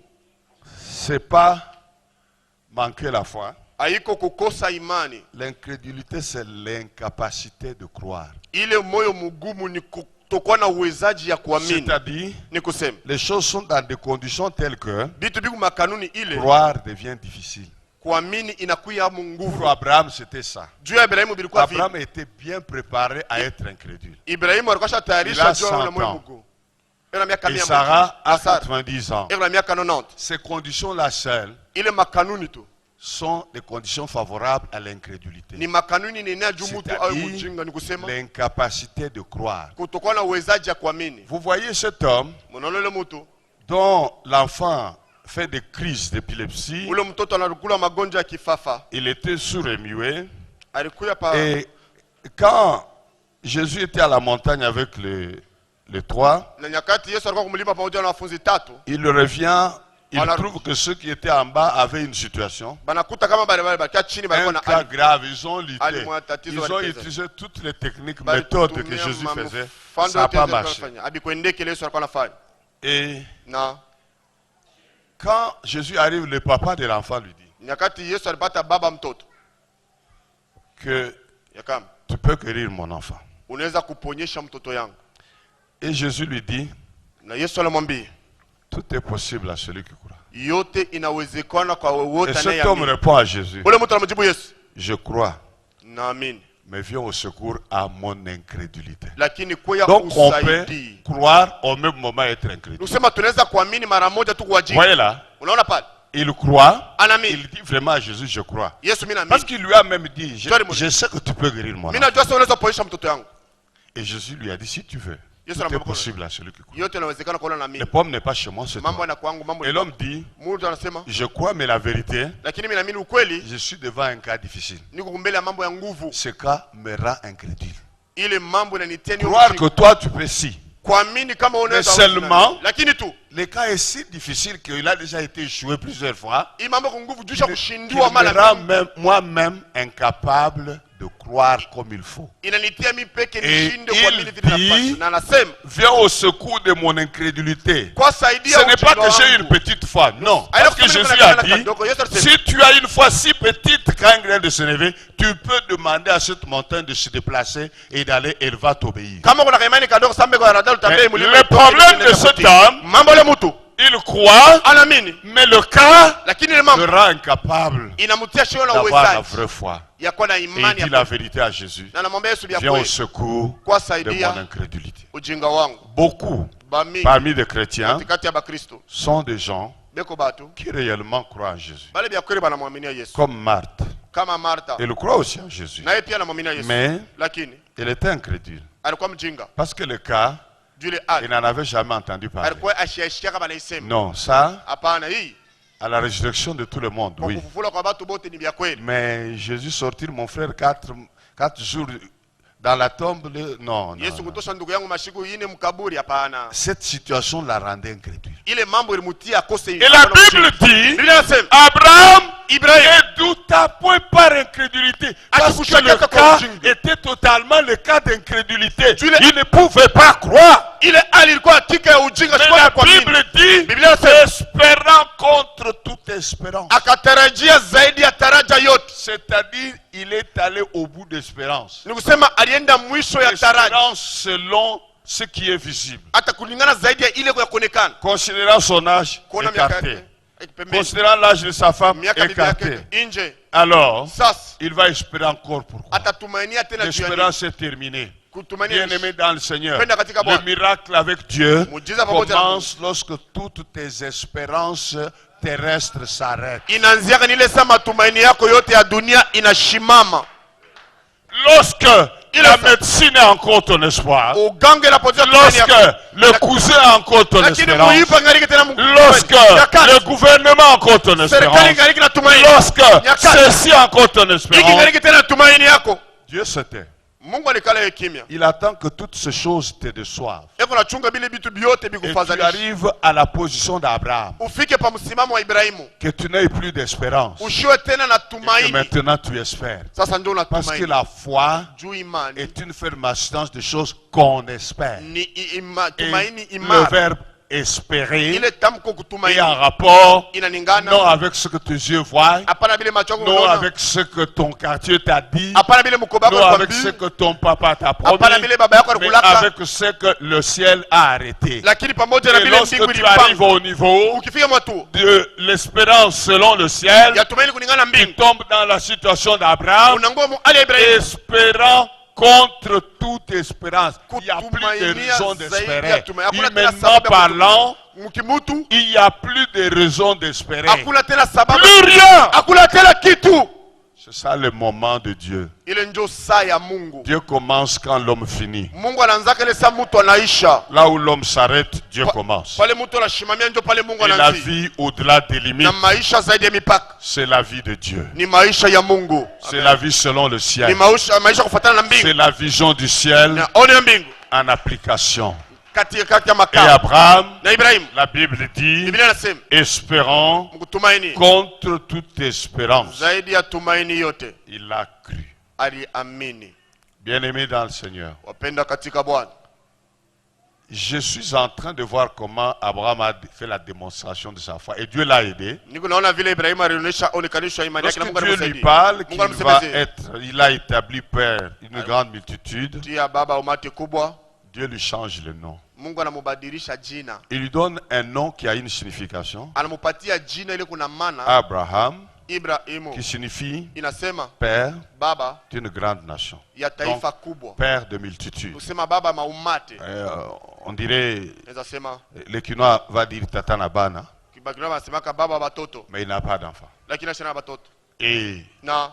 c'est pas manquer la foi. haiko kukosa imani. L'incrédulité, c'est l'incapacité de croire. Ile moyo mgumu ni kutokuwa na uwezaji ya kuamini. C'est-à-dire, Ni kusema les choses sont dans des conditions telles que vitu biku makanuni ile croire devient difficile. kuamini inakuya mu nguvu. Pour Abraham, c'était ça. Juu ya Ibrahimu bilikuwa vile. Abraham était bien préparé à être incrédule. Ibrahimu alikuwa Il a shatayarisha juu ya 100 ule moyo ans. mgumu. Ila miaka Et 100. Sarah a Sara 90 ans. ila miaka 90. Ces conditions-là seules Ile makanuni tu sont des conditions favorables à l'incrédulité. ni makanuni nenea juu mtu awe C'est-à-dire mjinga, ni kusema l'incapacité de croire. kutokuwa na uwezaji ya kuamini. Vous voyez cet homme Mnaona ule mtu dont l'enfant fait des crises d'épilepsie, ule mtoto anarukula magonjwa ya kifafa, il était sourd et muet. alikuya pa Et quand Jésus était à la montagne avec les trois, na nyakati Yesu alikuwa kumlima pamoja na wanafunzi tatu, il revient, il Voilà. trouve que ceux qui étaient en bas avaient une situation, banakuta kama barabara bakia chini balikuwa un na cas grave. Ils ont lutté, Alimwa tatizo ils ont waliteza. utilisé toutes les techniques, bali méthodes que kutumia Jésus faisait. mfano Ça n'a yote pas Yesu alikuwa marché. anafanya. Abikwendeke Yesu alikuwa anafanya. Et Na quand Jésus arrive, le papa de l'enfant lui dit nyakati Yesu alipata baba mtoto que yakama, tu peux guérir mon enfant. unaweza kuponyesha mtoto yangu. Et Jésus lui dit, Na Yesu alimwambia tout est possible à celui qui croit. yote inawezekana kwa Et wote cet homme anayeamini. répond à Jésus, Ule mtu anamjibu Yesu, je crois, naamini, mais viens au secours à mon incrédulité. lakini kwa Donc on peut usaidii. croire au même moment être incrédule. Nikusema tunaweza kuamini mara moja tu kwa Vous jina. voyez là, Unaona pale? il croit, Anaamini. il dit vraiment à Jésus, je crois. Yesu mimi Parce naamini. qu'il lui a même dit, Toi, le je sais que tu peux guérir mon Mimi enfant. najua sasa unaweza kuponyesha mtoto yangu. Et Jésus lui a dit, si tu veux, Yesu tout est anamwambia possible à celui qui croit. yote inawezekana kwa yule Le anaamini. pomme n'est pas chez moi, c'est Mambo toi. yana kwangu, mambo Et ni l'homme dit, Mtu anasema, je crois, mais la vérité, lakini mimi naamini ukweli, je suis devant un cas difficile. niko mbele ya mambo ya nguvu. Ce cas me rend incrédule. Ile mambo inanitia ni Croire que toi tu peux si. kuamini kama Mais unaweza seulement, lakini tu le cas est si difficile qu'il a déjà été échoué plusieurs fois. hii mambo kwa nguvu jusha Qu'il kushindiwa me mara rend mingi. moi-même incapable de croire comme il faut. Inanitia mimi peke Et nishinde kuamini il vile napaswa. dit, Na anasema viens au secours de mon incrédulité. kwa saidia Ce n'est pas que ujinga j'ai une wangu. petite foi, non. Alors Parce que que Jésus nous, a on a dit, donc, Yesu alisema, si tu as une foi si petite qu'un grain de sénévé, tu peux demander à cette montagne de se déplacer et d'aller, elle va t'obéir. kama kuna imani kadogo sambe kwa radal Mais utabe mlima. le problème de cet homme, mambo le mtu il croit, anaamini mais le cas lakini ile le mambo rend incapable inamtia shio na d'avoir la uwezaji vraie foi. ya kuwa na Et il imani dit la vérité à Jésus. na namwambia Yesu bia Viens au kweli secours kwa de saidia mon incrédulité. ujinga wangu. Beaucoup Bami parmi les chrétiens katikati ya Bakristo sont des gens beko batu qui réellement croient en Jésus. bale bia kweli banamwaminia Yesu Comme Marthe. kama Martha Elle croit aussi en Jésus. naye pia anamwaminia Yesu Mais lakini elle était incrédule. alikuwa mjinga Parce que le cas, jule il n'en avait jamais entendu parler. alikuwa ashiashia kama naisema Non, ça, hapana hii à la résurrection de tout le monde, kwa oui. kufufula kwa batu bote ni bia kweli. Mais Jésus sortir, mon frère, 4 jours dans la tombe, non, non, Yesu non. kutosha ndugu yangu mashiku ine mkaburi hapana. Cette situation la rendait incrédule. Ile mambo ilimutia akose. Et la Bible dit, Biblia inasema Abraham Ibrahim ne douta point par incrédulité. Parce que le cas était totalement le cas d'incrédulité. Il ne pouvait pas croire. ile hali ilikuwa hakika ya ujinga Mais sikuwa la kuamini. Bible dit, Biblia inasema espérant contre toute espérance. akatarajia zaidi ya taraja yote. C'est-à-dire, il est allé au bout d'espérance. Ni kusema alienda mwisho ya taraja Espérance selon ce qui est visible. hata kulingana zaidi ya ile ya kuonekana. Considérant son âge Kuona miaka écarté. yake pembeni, Considérant l'âge de sa femme miaka bibi yake écarté. nje. Alors, Sasa il va espérer encore pourquoi. atatumainia tena juu ya nini? L'espérance est terminée. Kutumainia Bien-aimé dans le Seigneur, Penda katika Bwana. le miracle avec Dieu Muujiza pamoja na commence lorsque toutes tes espérances terrestres s'arrêtent. inaanziaka ni ile saa matumaini yako yote ya dunia inashimama. Lorsque la médecine est encore ton espoir, Uganga inapotea tumaini lorsque yako. le cousin est encore ton Lakini espérance, muipa ngariki tena lorsque le gouvernement est encore ton serikali espérance, ngariki na tumaini. lorsque Nyakati. ceci est encore ton Hiki espérance, ngariki tena tumaini yako. Dieu se tait. Mungu alikala yeye kimya. Il attend que toutes ces choses te déçoivent. Eko nachunga bile vitu vyote Et tu bikufadhalisha. arrives à la position d'Abraham, Ufike pa msimamo wa Ibrahimu. que tu n'aies plus d'espérance. Ushiwe tena na Et que tumaini. maintenant tu espères. Sasa ndio Parce que unatumaini. la foi Juu imani est une ferme assistance de choses qu'on espère. ni Et tumaini le imara. verbe espérer Ile tamko est kutumaini en rapport inalingana non avec ce que tes yeux voient, hapana bile macho yako non unaona. avec ce que ton quartier t'a dit, Hapana bile mkoba non wako avec ce alikwambia. que ton papa t'a promis, Hapana bile baba yako mais alikulaka. avec ce que le ciel a arrêté. Lakini pamoja na Et bile lorsque mbingu tu arrives ilipanga. au niveau Ukifika mwatu de l'espérance selon le ciel, ya tumaini kulingana na tu mbingu. tombes dans la situation d'Abraham, Unangua mu ali ya Ibrahimu. espérant contre toute espérance. Il n'y a plus de Kutumainia raison zaidi ya d'espérer. tumaini. Hakuna tena Humainement sababu ya parlant, Mkimutu il n'y a plus de raison d'espérer. hakuna tena sababu. Plus rien. Hakuna tena kitu. C'est ça le moment de Dieu. Ile ndio saa ya Mungu. Dieu commence quand l'homme finit. Mungu anaanzaka ile saa mtu anaisha. Là où l'homme s'arrête, Dieu commence. Pale mtu anashimamia ndio pale Mungu Et la anaanza. vie au-delà des limites, Na maisha zaidi ya mipaka c'est la vie de Dieu. ni maisha ya Mungu. C'est la vie selon le Ni ciel. maisha kufuatana na C'est mbingu. la vision du ciel Na ona ya mbingu en application. kati ya Et makao. Abraham, Na Ibrahim la Bible dit, Biblia inasema espérant mkutumaini contre toute espérance, zaidi ya tumaini yote il a cru. aliamini. Bien-aimé dans le Seigneur, Wapenda katika Bwana. je suis en train de voir comment Abraham a fait la démonstration de sa foi. Et Dieu l'a aidé. Niko naona vile Ibrahim alionyesha onekanisha imani yake na Lorsque Mungu Dieu lui alimsaidia. parle Mungu qu'il va alimsaidia. être, il a établi père une grande multitude, Tia baba umati kubwa, Dieu lui change le nom. Mungu anamubadilisha jina. Il lui donne un nom qui a une signification. Anamupatia jina ile kuna maana. Abraham, Ibrahimu qui signifie inasema père baba d'une grande nation. ya taifa kubwa. Père de multitudes. Kusema baba maumate. On dirait, Naweza sema le Kinois va dire Tata Nabana, kibagina wanasemaka baba watoto, mais il n'a pas d'enfant. lakini ashana watoto. Et Na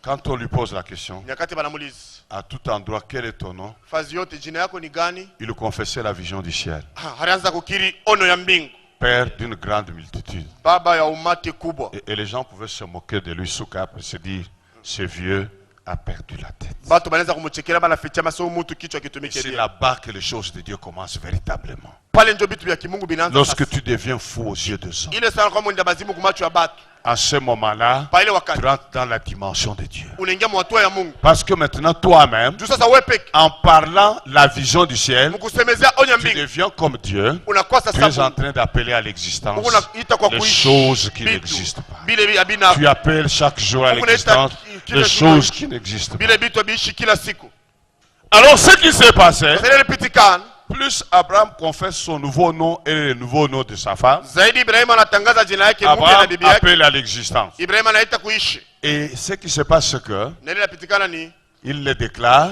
quand on lui pose la question, nyakati banamuliza, à tout endroit, quel est ton nom? fazi yote jina yako ni gani? Il confessait la vision du ciel. Alianza kukiri ono ya mbingu. Père d'une grande multitude. Baba ya umati kubwa. Et les gens pouvaient se moquer de lui, Souka, pour se dire, ce vieux a perdu la tête. bato banaweza kumuchekera banaficha maso mutu kichwa Et c'est kitumikie là-bas que les choses de Dieu commencent véritablement. pale ndio vitu vya kimungu binaanza. Lorsque tu deviens fou aux yeux des hommes, ile sana kwa mwenda bazimu kumacho ya batu à ce moment-là, pa ile tu wakati rentres dans la dimension de Dieu. unaingia mwatua ya Mungu. Parce que maintenant, toi-même, Juu sasa wewe peke en parlant la vision du ciel, mkusemezea onya tu mbingu deviens comme Dieu. unakuwa Tu es sasa en Mungu. train d'appeler à l'existence Mungu unaita kwa les kuishi choses qui vitu n'existent pas. bile abina Tu appelles chaque jour à Mungu l'existence unaita kila les siku choses ishi. qui n'existent pas. bile vitu abiishi kila siku. Alors ce qui s'est passé, Sasa ile pitikana plus Abraham confesse son nouveau nom et le nouveau nom de sa femme, zaidi Ibrahim anatangaza jina yake Mungu na Abraham bibi yake. appelle à l'existence. Ibrahim anaita kuishi. Et ce qui se passe, c'est que Na ile pitikana ni il le déclare,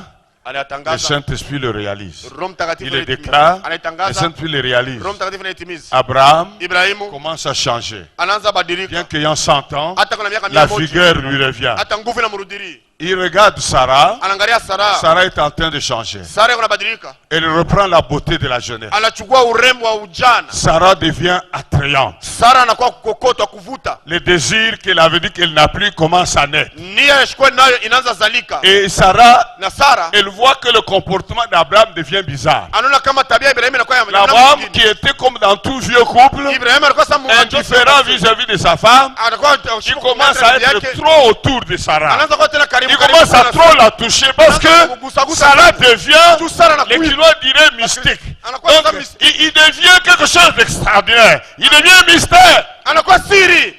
le anatangaza Saint-Esprit le réalise. Roho Mtakatifu Il le anaitimiza. déclare, le Anatangaza Saint-Esprit le réalise. Roho Mtakatifu anaitimiza. Abraham Ibrahimu commence à changer. anaanza badilika. Bien qu'ayant 100 ans, Hata kuna miaka la 100 vigueur lui revient. hata nguvu inamrudiri. Il regarde Sarah. Anaangalia Sara. Sarah est en train de changer. Sara kunabadilika. Elle reprend la beauté de la jeunesse. Anachukua urembo wa ujana. Sarah devient attrayante. Sara anakuwa kukokotwa kuvuta. Les désirs qu'elle avait dit qu'elle n'a plus commencent à naître. Nia yashikwe nayo inaanza zalika. Et Sarah, Na Sara elle voit que le comportement d'Abraham devient bizarre. anaona kama tabia ya Ibrahim inakuwa ya Abraham, qui était comme dans tout vieux couple, Ibrahim alikuwa samu indifférent vis-à-vis de sa femme, anakuwa il commence à être trop autour de Sarah. anaanza kuwa tena karibu Il commence à trop la toucher parce que Sarah devient, les Chinois diraient, mystique. Donc, il devient quelque chose d'extraordinaire. Il devient mystère. anakuwa siri.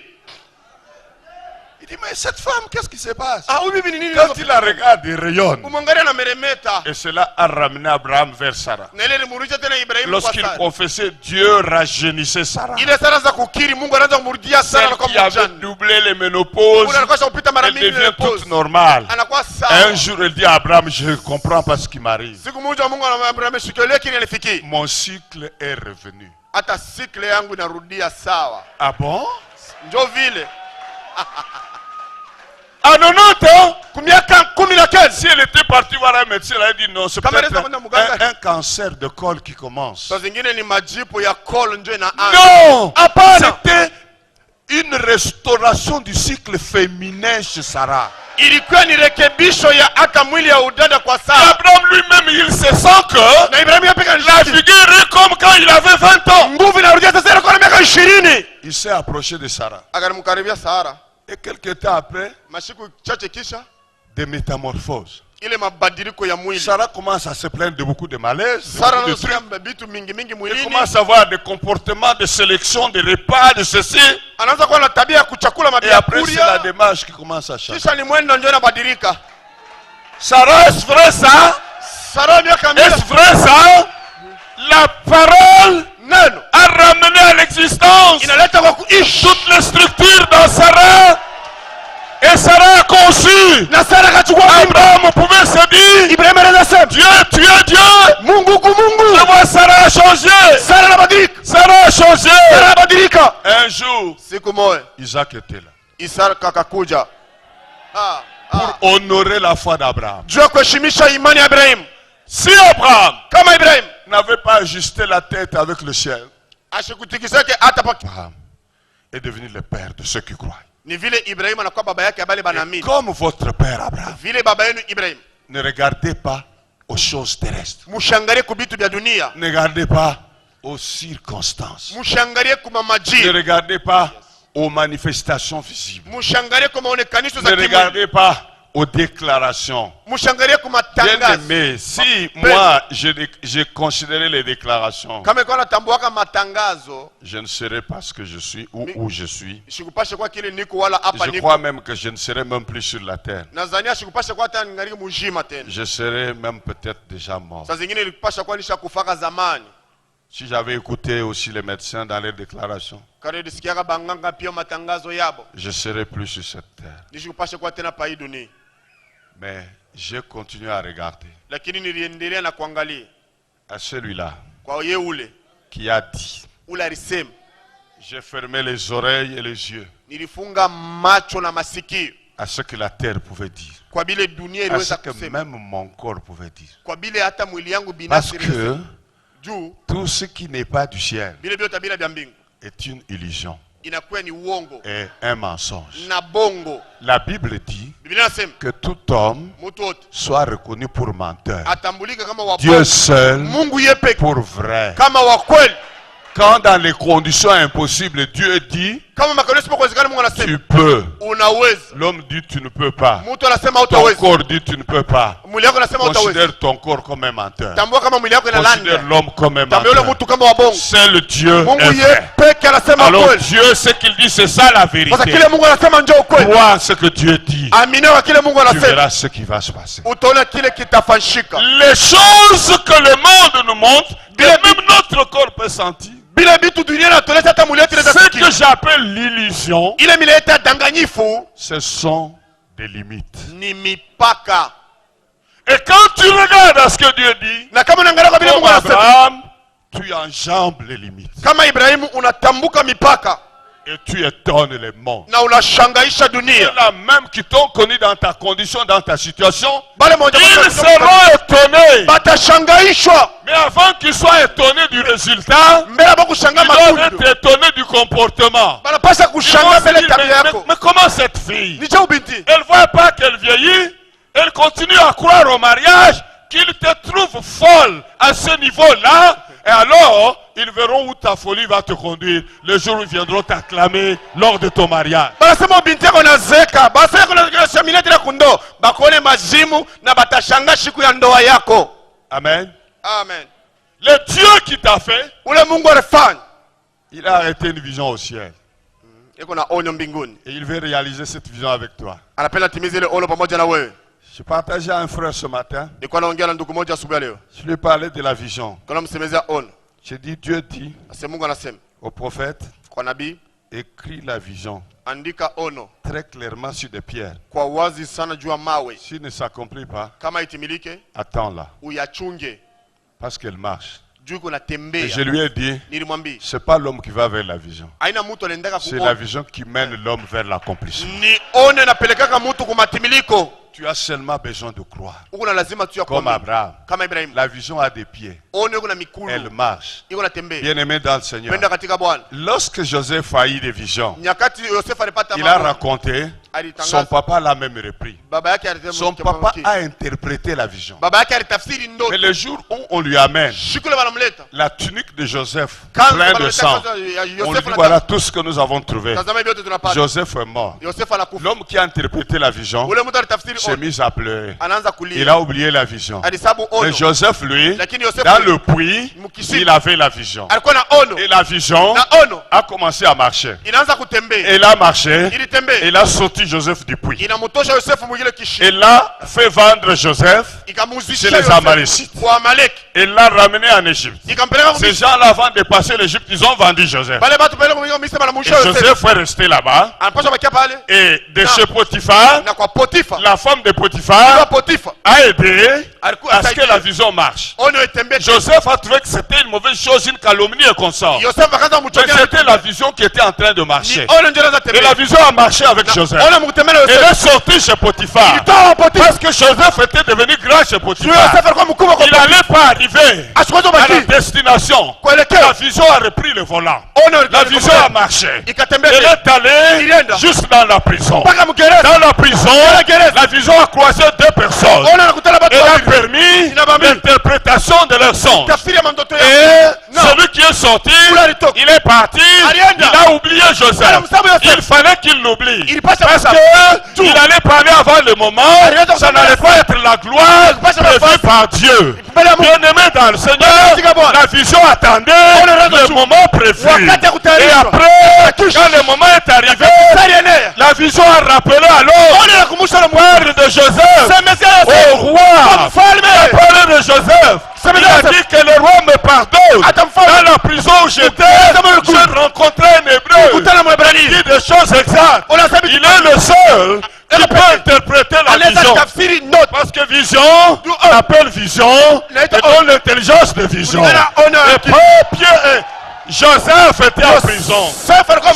Il dit, mais cette femme, qu'est-ce qui se passe? Ah, huyu bibi ni nini? Quand il la regarde, il rayonne. Umwangalia na meremeta. Et cela a ramené Abraham vers Sarah. Na ile limurudisha tena Ibrahim kwa Lorsqu'il Sara. confessait, Dieu rajeunissait Sarah. Ile Sara za kukiri Mungu anaanza kumrudia Sara Celle kwa qui avait mjane. doublé les ménopauses, Mungu anakuwa kupita mara elle mingi devient ile toute normale. anakuwa sawa. Un jour, elle dit à Abraham, je ne comprends pas ce qui m'arrive. Siku moja Mungu anamwambia ameshikilia kile alifikii. Mon cycle est revenu. Hata sikle yangu inarudia sawa. Ah bon? Ndio vile. À 90 ans, Kumiaka 15. si elle était partie voir un médecin, elle a dit non, c'est Kama peut-être anaweza kwenda mganga. un cancer de col qui commence. Saa zingine ni majipu ya kol ndio inaanza. Non! Hapana. C'était une restauration du cycle féminin chez Sarah. Ilikuwa ni rekebisho ya hata mwili ya udada kwa Et Sara. Abraham lui-même, il se sent que Na Ibrahim pia la figure est comme quand il avait 20 ans. nguvu inarudia sasa ile kwa miaka 20. Il s'est approché de Sarah. Akamkaribia Sara. Et quelques temps après, Mashiku chache kisha des métamorphoses. ile mabadiliko ya mwili. Sarah commence à se plaindre de beaucoup de malaises. de Sara beaucoup de trucs. anasikia vitu mingi mingi Elle mwilini. commence à avoir des comportements de sélection, de repas, de ceci. Anaanza kuwa na tabia ya kuchakula Et après, c'est la mabiakuria. démarche qui commence à changer. Kisha ni mwendo ndio inabadilika. Sarah, est-ce vrai ça? Sara miaka Est-ce vrai ça? La parole neno a ramené à l'existence inaleta kwa kuishi. toutes les structures dans Sarah. Et Sarah a conçu. Na Sara akachukua mimba. Abraham pouvait se dire, Ibrahim anaweza sema Dieu, tu es Dieu. Mungu ku Mungu. Je vois Sarah a changé. Sara anabadilika. Sarah a changé. Sara anabadilika. Un jour, Siku moja Isaac était là Isaka akakuja. pour honorer la foi d'Abraham. Juu ya kuheshimisha imani ya Ibrahim. Si Abraham Kama Ibrahim n'avait pas ajusté la tête avec le ciel, ashikutikiseke hata pa Abraham est devenu le père de ceux qui croient. ni vile Ibrahim anakuwa baba yake bali banaamini. Comme votre père Abraham, Vile baba yenu Ibrahim. ne regardez pas aux choses terrestres. Mushangalie kubitu vya dunia. Ne regardez pas aux circonstances. Mushangalie kuma Ne majini. regardez pas aux manifestations visibles. Mushangalie kuma onekanisho za Ne kimwili. regardez pas aux déclarations. Mushangalie kuma Bien tangazo. aimé, si moi j'ai considéré les déclarations, Kama iko natambuaka matangazo, je ne serais pas ce que je suis ou où je suis. shikupashe kwa kile niko wala hapa Je niko. crois même que je ne serai même plus sur la terre. Nazania shikupashe kwa hata ngali mujima tena. Je serais même peut-être déjà mort. Saa zingine ilikupasha kwa nisha kufaka zamani. Si j'avais écouté aussi les médecins dans leurs déclarations, Kare disikiaka banganga pia matangazo yabo. je serais plus sur cette terre. Nishikupashe kwa tena pa hii dunia. Mais j'ai continué à regarder Lakini niliendelea na kuangalia à celui-là kwa ye ule qui a dit, ule alisema, j'ai fermé les oreilles et les yeux nilifunga macho na masikio à ce que la terre pouvait dire, kwa bile dunia à ce iliweza que kusema, même mon corps pouvait dire. kwa bile hata mwili yangu Parce binafsi que iliweza. Juu tout ce qui n'est pas du ciel bile vyote bila vya mbingu est une illusion. inakuwa ni uongo et un mensonge. na bongo. La Bible dit Biblia inasema que tout homme mtu wote soit reconnu pour menteur. atambulike kama wa Dieu seul Mungu yeye pekee pour vrai. kama wa kweli. Quand dans les conditions impossibles, Dieu dit Kama makanisa sipokuwezekana, Mungu anasema tu peux. unaweza. L'homme dit tu ne peux pas. Mtu anasema Ton hutaweza. corps dit tu ne peux pas. Mwili wako anasema hutaweza. Considère ton corps comme un menteur. Tambua kama mwili wako ina Considère landa. l'homme comme un Tambua yule menteur. mtu kama wa bongo. Seul Dieu Mungu est yeye vrai. pekee anasema Alors kweli. Dieu, ce qu'il dit, c'est ça la Sasa vérité. kile Mungu anasema ndio ukweli. Crois ce que Dieu dit. Amina wa kile Mungu Tu anasema. verras ce qui va se passer. Utaona kile kitafanyika. Les choses que le monde nous montre, que même notre corps peut sentir. Bila vitu dunia natoleta hata mwili wetu inaweza Ce kusikia. que j'appelle l'illusion, Ile mileta danganyifu ce sont des limites. ni mipaka. Et quand tu regardes à ce que Dieu dit, Na kama unaangalia kwa vile comme Mungu anasema, Abraham, tu enjambes les limites. kama Ibrahimu unatambuka mipaka Et tu étonnes les mondes. na unashangaisha Il y dunia. en a même qui t'ont connu dans ta condition, dans ta situation. Bale moja Ils seront étonnés. batashangaishwa. Mais avant qu'ils soient étonnés du résultat, Mbele hapo kushanga ils doivent matunda. être étonnés du comportement. Banapasha Ils vont kushanga se mbele dire, tabia yako. mais comment cette fille, Ni cha ubinti. elle ne voit pas qu'elle vieillit, elle continue à croire au mariage, qu'il te trouve folle à ce niveau-là, et alors ils verront où ta folie va te conduire le jour où ils viendront t'acclamer lors de ton mariage. Banasema ubinti yako nazeka. Basa yako na shamileti na kundo. Bakone mazimu na batashanga siku ya ndoa yako. Amen. Amen. Le Dieu qui t'a fait, Ule Mungu alifanya. il a arrêté une vision au ciel. Iko na onyo mbinguni. Et il veut réaliser cette vision avec toi. Anapenda timize ile onyo pamoja na wewe. Je partageais à un frère ce matin. Nilikuwa naongea na ndugu moja asubuhi leo. Je lui parlais de la vision. Kana msemezea onyo. J'ai dit, Dieu dit Ase Mungu anasema au prophète, kwa nabii, écris la vision andika ono très clairement sur des pierres. kwa wazi sana juu ya mawe. S'il ne s'accomplit pas, Kama itimilike, attends-la. uyachunge. Parce qu'elle marche. Juu iko Et natembea. je lui ai dit, Nilimwambia, c'est pas l'homme qui va vers la vision. haina mtu anaendaka C'est la kuona. vision qui mène l'homme vers l'accomplissement. Ni onyo inapelekaka mtu kumatimiliko. Tu as seulement besoin de croire. Uko na lazima tu ya Comme kuamini. Abraham. Kama Ibrahim. La vision a des pieds. Onyo iko na mikulu. Elle marche. Iko natembea. Bien-aimé dans le Seigneur. Penda katika Bwana. Lorsque Joseph a eu des visions, Nyakati Yosefu alipata il a maono, raconté, son alitangaza. papa l'a même repris. Baba yake alisema Son papa a interprété la vision. Baba yake alitafsiri Mais ndoto. le jour où on lui amène Siku ile wanamleta. la tunique de Joseph, Quand plein de wanamleta sang, kwanza ya on lui Yosefu dit na voilà tout ce que nous avons trouvé. tazama hivi yote tunapata. Joseph est mort. Yosefu anakufa. L'homme qui a interprété la vision Ule mtu alitafsiri s'est onyo. mis à pleurer. Anaanza Il kulia. a oublié la vision. Alisabu Mais onyo. Joseph, lui, Lakini Yosefu dans le puits, mkisima. il avait la vision. alikuwa na ono. Et la vision Na ono a commencé à marcher. inaanza kutembea. Elle a marché. Ilitembea. Elle a sorti Joseph du puits. Inamtosha Yosefu mwingine kishi. Elle a fait vendre Joseph Ikamuzisha chez les Yosefu Amalécites. kwa Amaleki. Elle l'a ramené en Égypte. Ikampeleka Ces kumisha. gens-là, avant de passer l'Égypte, ils ont vendu Joseph. Bale batu pale kwa misema na Et mwisho Yosefu. Joseph est resté là-bas. Anapaswa bakia pale Et de Non. chez Potiphar, na kwa Potifa. la femme de Kwa Potiphar Potifa. a aidé Alikuwa à ce que asaidia. la vision marche. Ono itembee. Joseph a trouvé que c'était une mauvaise chose, une calomnie et consort. Yosefu akaanza Mais kumchokea. c'était la vision qui était en train de Ni marcher. ono ndio anaanza Et tembea. la vision a marché avec Joseph. Ono mkutembea na Elle Yosefu. est sortie chez Potiphar. Ilitoa Potifa. Parce que Joseph était devenu grand chez Juu Potiphar. Yosefu alikuwa mkubwa kwa Il n'allait pas arriver Ashikwazo à la baki. destination. Kuelekea. La vision a repris le volant. Ono La vision a marché. ikatembea. Elle est allée Ilienda. juste dans la prison. Mpaka Mgereza. Dans la prison, la vision a croisé deux personnes. Ono anakutana batu Elle a wawili. permis Inabambi. l'interprétation de leur songe. Tafsiri ya mandoto yao. Et Non. celui qui est sorti, Ule alitoka. il est parti, Alienda. il a oublié Joseph. Anamsahau Yosefu. Il fallait qu'il l'oublie. Ilipasha Parce kumsahau. qu'il allait parler avant le moment, Alienda ça kusema n'allait pas être la gloire Ilipasha prévue nafasi. par Dieu. Mbele ya Mungu. Bien-aimé dans le Seigneur, Katika Bwana. la vision attendait Ona le moment prévu. Wakati ya Et kutayarishwa. après, quand le moment est arrivé, Sari enea. la vision a rappelé alors Ono anakumbusha na père de Joseph Semezea au Yosefu. roi. Mfalme. Il a parlé de Joseph. Il a dit que le roi me pardonne. Dans la prison où j'étais, j'ai rencontré un hébreu Kutana Mwebrania. qui dit des choses exactes. Il est le seul qui peut interpréter la Anaweza vision. tafsiri ndoto. Parce que vision, on appelle vision, et donne l'intelligence de vision. Et Joseph était en prison.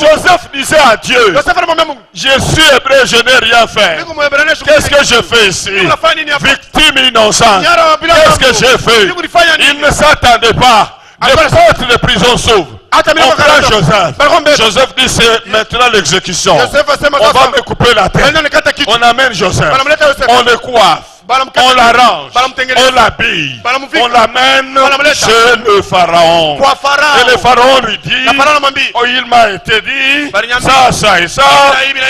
Joseph disait à Dieu, Yosefu anamwambia Mungu. je suis hébreu, je n'ai rien fait. Niko Mwebrania. Qu'est-ce que je fais ici? Unafanya nini hapa? Victime innocente. Nyara wa bila Qu'est-ce que Mungu. j'ai fait? Niko nifanya nini? Il ne s'attendait pas. Les portes de prison s'ouvrent. On prend Joseph. Joseph dit c'est maintenant l'exécution. On va me couper la tête. On amène Joseph. On le coiffe. On l'arrange, on l'habille, on l'amène chez le pharaon. Et le pharaon lui dit, oh, il m'a été dit, ça et ça,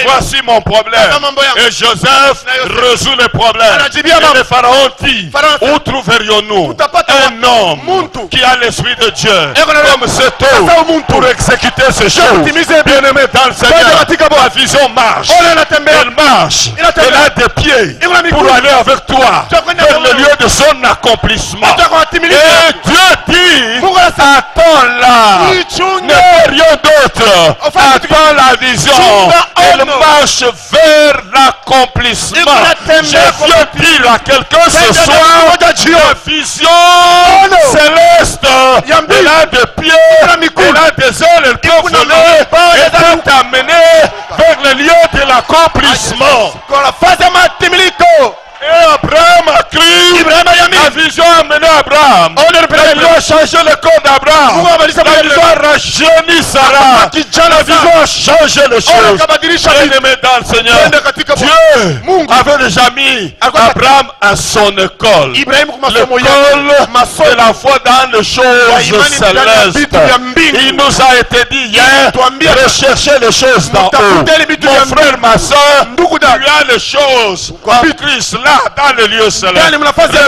voici mon problème. Et Joseph résout le problème. Et le pharaon dit, où trouverions-nous un homme qui a l'esprit de Dieu comme cet homme pour exécuter ces choses? Bien-aimé dans le Seigneur, la vision marche. Elle marche. Elle a des pieds pour aller avec toi vers le lieu de son accomplissement. Et Dieu dit, attends là, ne fais rien d'autre, attends la vision. Elle marche vers l'accomplissement. Je viens dire à quelqu'un ce soir, la vision céleste, elle a des pieds, elle a des ailes, elle peut voler, elle peut t'amener vers le lieu de l'accomplissement. Et Abraham a cru, la vision a mené Abraham. Il a changé le corps d'Abraham. La vision a rajeuni Sarah. La vision a changé les choses. Bien-aimé dans le Seigneur, Dieu avait déjà mis Abraham à son école. L'école de la foi dans les choses célestes. Il nous a été dit hier, recherchez les choses d'en haut. Mon frère, ma soeur, tu as les choses en Christ là. Dans le lieu céleste,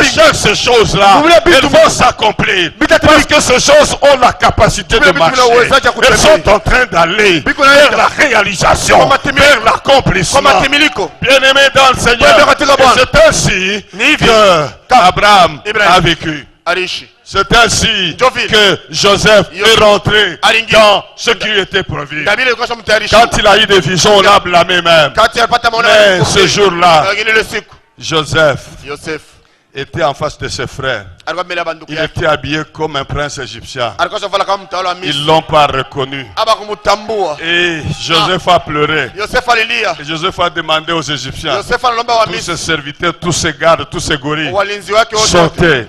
recherche ces choses-là, elles vont s'accomplir parce que ces choses ont la capacité de marcher. Elles sont en train d'aller vers la réalisation, vers l'accomplissement. Bien-aimé dans le Seigneur, c'est ainsi que Abraham a vécu. C'est ainsi que Joseph est rentré dans ce qui lui était prévu. Quand il a eu des visions, on l'a blâmé même. Mais ce jour-là, Joseph était en face de ses frères. Il était habillé comme un prince égyptien. Ils ne l'ont pas reconnu. Et Joseph a pleuré. Et Joseph a demandé aux Égyptiens, tous ses serviteurs, tous ses gardes, tous ses gorilles, sortez.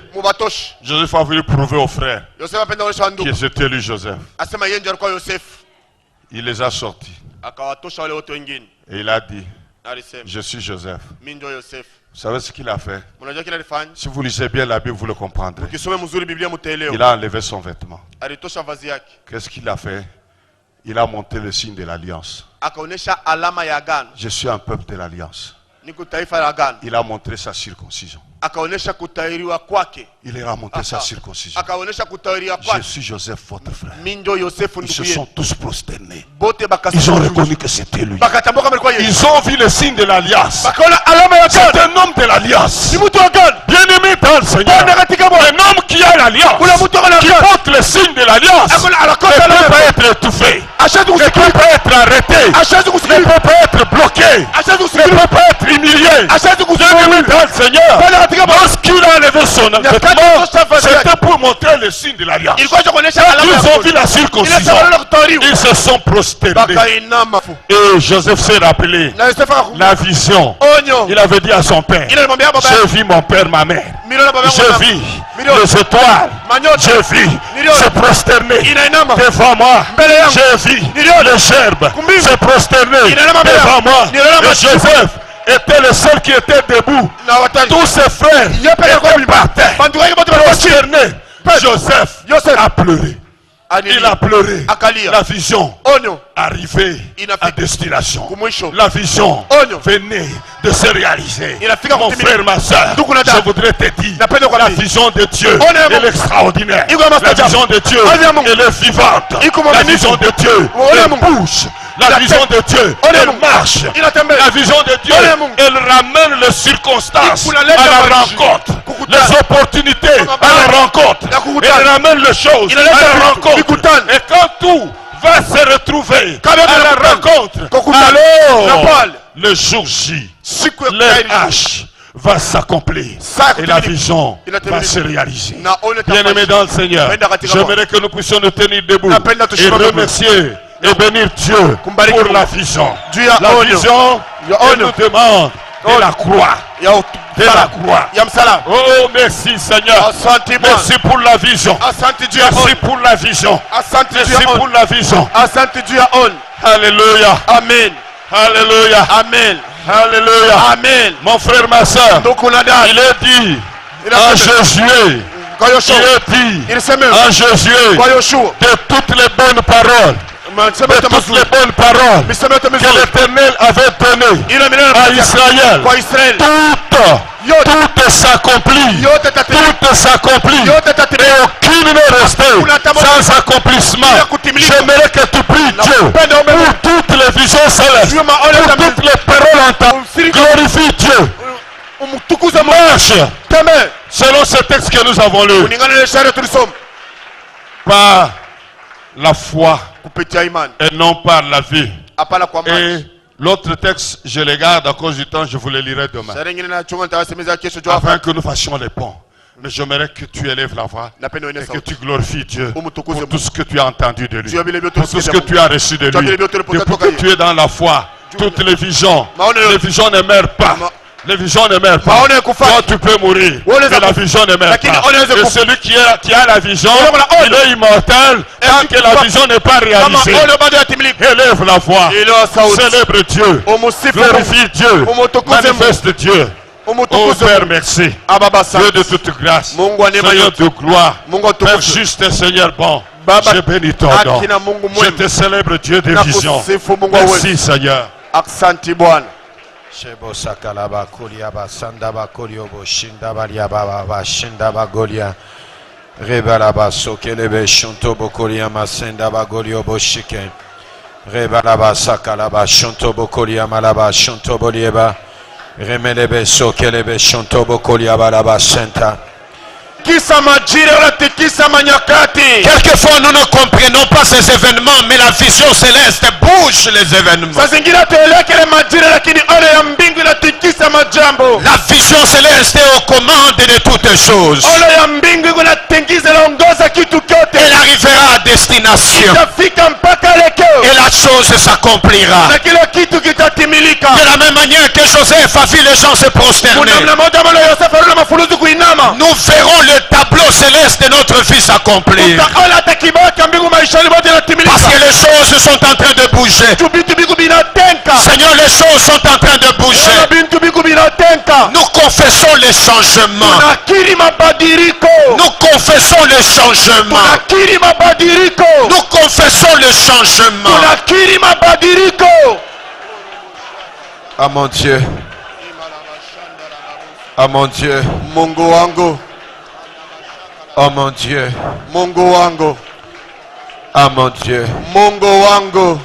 Joseph a voulu prouver aux frères que c'était lui Joseph. Il les a sortis. Et il a dit, je suis Joseph. Vous savez ce qu'il a fait? Si vous lisez bien la Bible, vous le comprendrez. Il a enlevé son vêtement. Qu'est-ce qu'il a fait? Il a monté le signe de l'alliance. Je suis un peuple de l'alliance. Il a montré sa circoncision. Il a montré sa circoncision. Je suis Joseph, votre frère. Ils se sont tous prosternés. Ils ont reconnu que c'était lui. Ils ont vu le signe de l'alliance. C'est un homme de l'alliance. Bien-aimé dans le Seigneur. Un homme qui a l'alliance, qui porte le signe de l'alliance, ne peut pas être étouffé, ne peut pas être arrêté, ne peut pas être bloqué, ne peut pas être humilié. Bien-aimé dans le Seigneur, lorsqu'il a levé son vêtement, c'était pour montrer le signe de l'alliance. Ils ont vu la circoncision. Ils se sont prosternés. Et Joseph s'est rappelé la vision. Il avait dit à son père, j'ai vu mon père, ma mère. J'ai vu les étoiles. J'ai vu se prosterner devant moi. J'ai vu les gerbes se prosterner devant moi. Et Joseph était le seul qui était debout. Tous ses frères étaient par terre, prosternés. Joseph a pleuré. Il a pleuré. La vision arrivée à destination. La vision venait de se réaliser. Mon frère, ma soeur, je voudrais te dire, la vision de Dieu est extraordinaire. La vision de Dieu elle est vivante. La vision de Dieu elle bouge. La vision de Dieu elle marche. La vision de Dieu elle ramène les circonstances à la rencontre, les opportunités à la rencontre. Elle ramène les choses à la rencontre. Et quand tout va se retrouver à la rencontre, alors le jour J, l'H va s'accomplir et la vision va se réaliser. Bien-aimé dans le Seigneur, j'aimerais que nous puissions nous tenir debout et remercier et bénir Dieu pour la vision. La vision, elle nous demande de la croix. ya De la croix. ya msalaba. Oh, merci Seigneur. Asante Bwana. Merci pour la vision. Asante juu ya Merci on. pour la vision. Asante juu Merci ya pour on. la vision. Asante juu ya on. Alléluia. Amen. Alléluia. Amen. Alléluia. Amen. Mon frère, ma soeur, Ndugu na dada. il est dit Il a en fait- Josué, Kwa il Yoshua. est dit Il sema en Josué kwa Yoshua. de toutes les bonnes paroles, Masema de yote toutes les mazuri. bonnes paroles Misemo yote que mizuri. l'Éternel avait données Ile milele à Israël, kwa Israeli. tout s'accomplit. Yote tatimia. Tout s'accomplit. Yote Et tatimia. aucune n'est restée sans accomplissement. J'aimerais que tu pries Dieu pour toutes les visions célestes, pour toutes les paroles entendues. Glorifie Dieu. Umtukuze Mungu. Marche Teme. selon ce texte que nous avons lu. Kulingana na sheria tulisoma. Par la foi Kupitia imani. et non par la vie. Hapana kwa maji. Et l'autre texte, je le garde à cause du temps, je vous le lirai demain. Sheria nyingine na chunga nitawasemeza kesho juu Afin hapa. que nous fassions les ponts. Mais j'aimerais que tu élèves la voix Napenda uone et que sauti. tu glorifies Dieu pour Umtukuze tout ce que tu as entendu de lui, Juu ya vile vyote pour tout ce ulisikia que tu as reçu de Juu ya lui. vile vyote ulipokea Depuis toka que tu es dans la foi, toutes les visions ne meurent pas. Ma- Les visions ne meurent pas. Maono ya kufa. Toi, tu peux mourir, Wale za mais la kufa. vision ne meurt Lakini pas. one za Et kufa. celui qui a la vision, Wale wana one. il est immortel tant que la kufa. vision n'est pas Kama réalisée. ole bado yatimilika. Élève la voix, Ilo sauti. célèbre Dieu, Umusifu Mungu. glorifie Dieu, Umutukuze Mungu. manifeste Dieu. Oh Umutukuze Père, Mungu. merci. Ababa Dieu sana. de toute grâce, Mungu wa neema Seigneur yote. de gloire, Mungu Père atukuze. juste et Seigneur bon, Baba, je bénis ton haki nom. na Mungu Je mwema. te célèbre Dieu des Na visions. kusifu Mungu wa uwezo. Merci Seigneur. Asante Bwana. Shebo sakalaba kuliaba sandaba koliobo shindaba liaba shindaba golia rebalaba sokelebe shuntobo koliama sendaba goliobo shike rebalaba sakalaba shuntobo koliama laba shuntobo lieba remelebe sokelebe shuntobo koliaba laba senta. Kisa majira unatikisa manyakati. Quelquefois nous ne comprenons pas ces événements, mais la vision céleste bouge les événements. Saa zingine tuelekele majira lakini ole ya mbingu inatikisa majambo. La vision céleste est aux commandes de toutes choses. Ole ya mbingu inatingiza inaongoza kitu kyote. Elle arrivera à destination Itafika mpaka lekeo. et la chose s'accomplira. Na kila kitu kitatimilika. De la même manière que Joseph a vu les gens se prosterner, Kuna moja mwana Yosefu alikuwa mafuluzu kuinama. nous verrons le tableau céleste de notre vie s'accomplir. Utaona hata kibao cha mbingu maishani mote Parce inatimilika. que les choses sont en train de bouger. Vitu biku binatenka. Seigneur, les choses sont en train de bouger. Ona bintu biku binatenka. Nous confessons les changements. Tunakiri mabadiliko. Nous confessons les changements. Tunakiri mabadiliko. Nous confessons le changement. Tunakiri mabadiliko. Ah mon Dieu. Ah mon Dieu. Mungu wangu, Oh mon Dieu. Mungu wangu, Ah mon Dieu. Mungu wangu,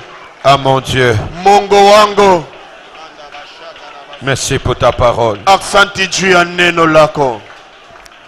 Ah mon Dieu. Mungu wangu. Merci pour ta parole. Aksanti juu ya neno lako.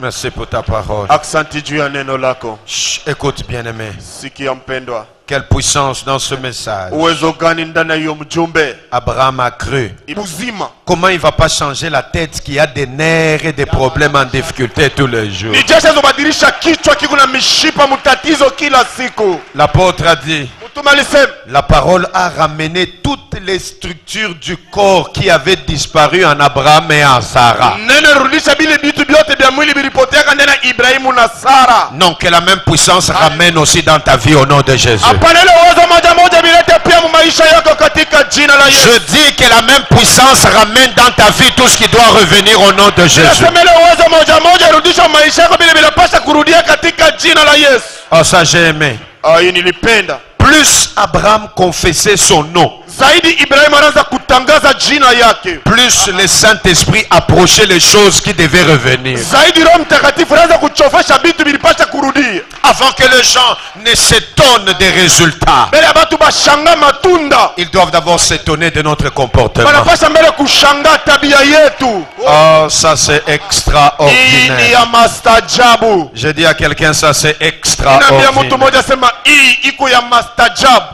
Merci pour ta parole. Aksanti juu ya neno lako. Chut, écoute bien-aimé. Sikia mpendwa. Quelle puissance dans ce message. Uwezo gani ndani ya hiyo mjumbe? Abraham a cru. Uzima. Comment il ne va pas changer la tête qui a des nerfs et des problèmes en difficulté tous les jours. Ni jeshi zobadilisha kichwa kiko na mishipa mtatizo kila siku. L'apôtre a dit, Mtume alisema la parole a ramené toutes les structures du corps qui avaient disparu en Abraham et en Sarah. neno rudisha bile vitu vyote vya mwili vilipotea ndani ya Ibrahimu na Sara. Non, que la même puissance ramène aussi dans ta vie au nom de Jésus. Hapana, ile uwezo moja moja vilete pia mu maisha yako katika jina la Yesu. Je dis que la même puissance ramène dans ta vie tout ce qui doit revenir au nom de Jésus. Nasema ile uwezo moja moja rudisha maisha yako vile vinapaswa kurudia katika jina la Yesu. Oh, ça j'ai aimé. Hii nilipenda. Plus Abraham confessait son nom, Zaidi Ibrahimu anaanza kutangaza jina yake. plus le Saint-Esprit approchait les choses qui devaient revenir. Zaidi Roho Mtakatifu anaanza kuchofesha vitu vilipaswa kurudia. Avant que les gens ne s'étonnent des résultats, Mbele ya watu bashanga matunda. ils doivent d'abord s'étonner de notre comportement. Wanapaswa mbele kushangaa tabia yetu. Oh, ça c'est Hii ni extraordinaire. ya mastajabu. Je dis à quelqu'un, ça c'est Naambia mtu extraordinaire. mmoja sema hii iko ya mastajabu.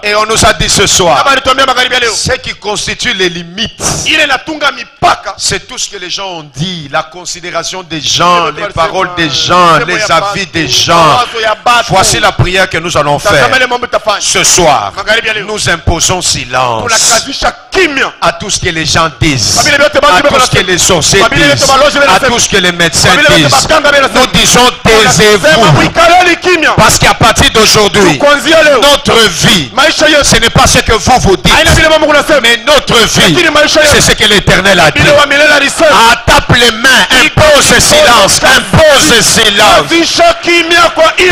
Et on nous a dit ce soir, Kama alituambia magharibi ya leo. ce qui constitue les limites, Ile natunga mipaka. c'est tout ce que les gens ont dit, la considération des gens, les paroles des gens, les avis des gens. Voici la prière que nous allons faire Tazama ile mambo tafanya. ce soir. Magharibi ya leo. Nous imposons silence. Tunakazisha kimya. à tout ce que les gens disent, Babile byote à bantu tout ce beko que les sorciers Babile byote disent, baloge beko à nasema. tout ce que les médecins Babile byote disent. bakanga beko nasema. Nous disons Sema taisez-vous. mwikaleni kimya. Parce qu'à partir d'aujourd'hui, Kuanzia leo notre vie, maisha yetu ce n'est pas ce que vous dites, haina vile Mungu anasema, mais notre vie, lakini maisha c'est yetu ce que l'Éternel a dit. vile wa milele alisema. Ah, tape les mains, impose silence, impose silence. Kazisha kimya kwa ile.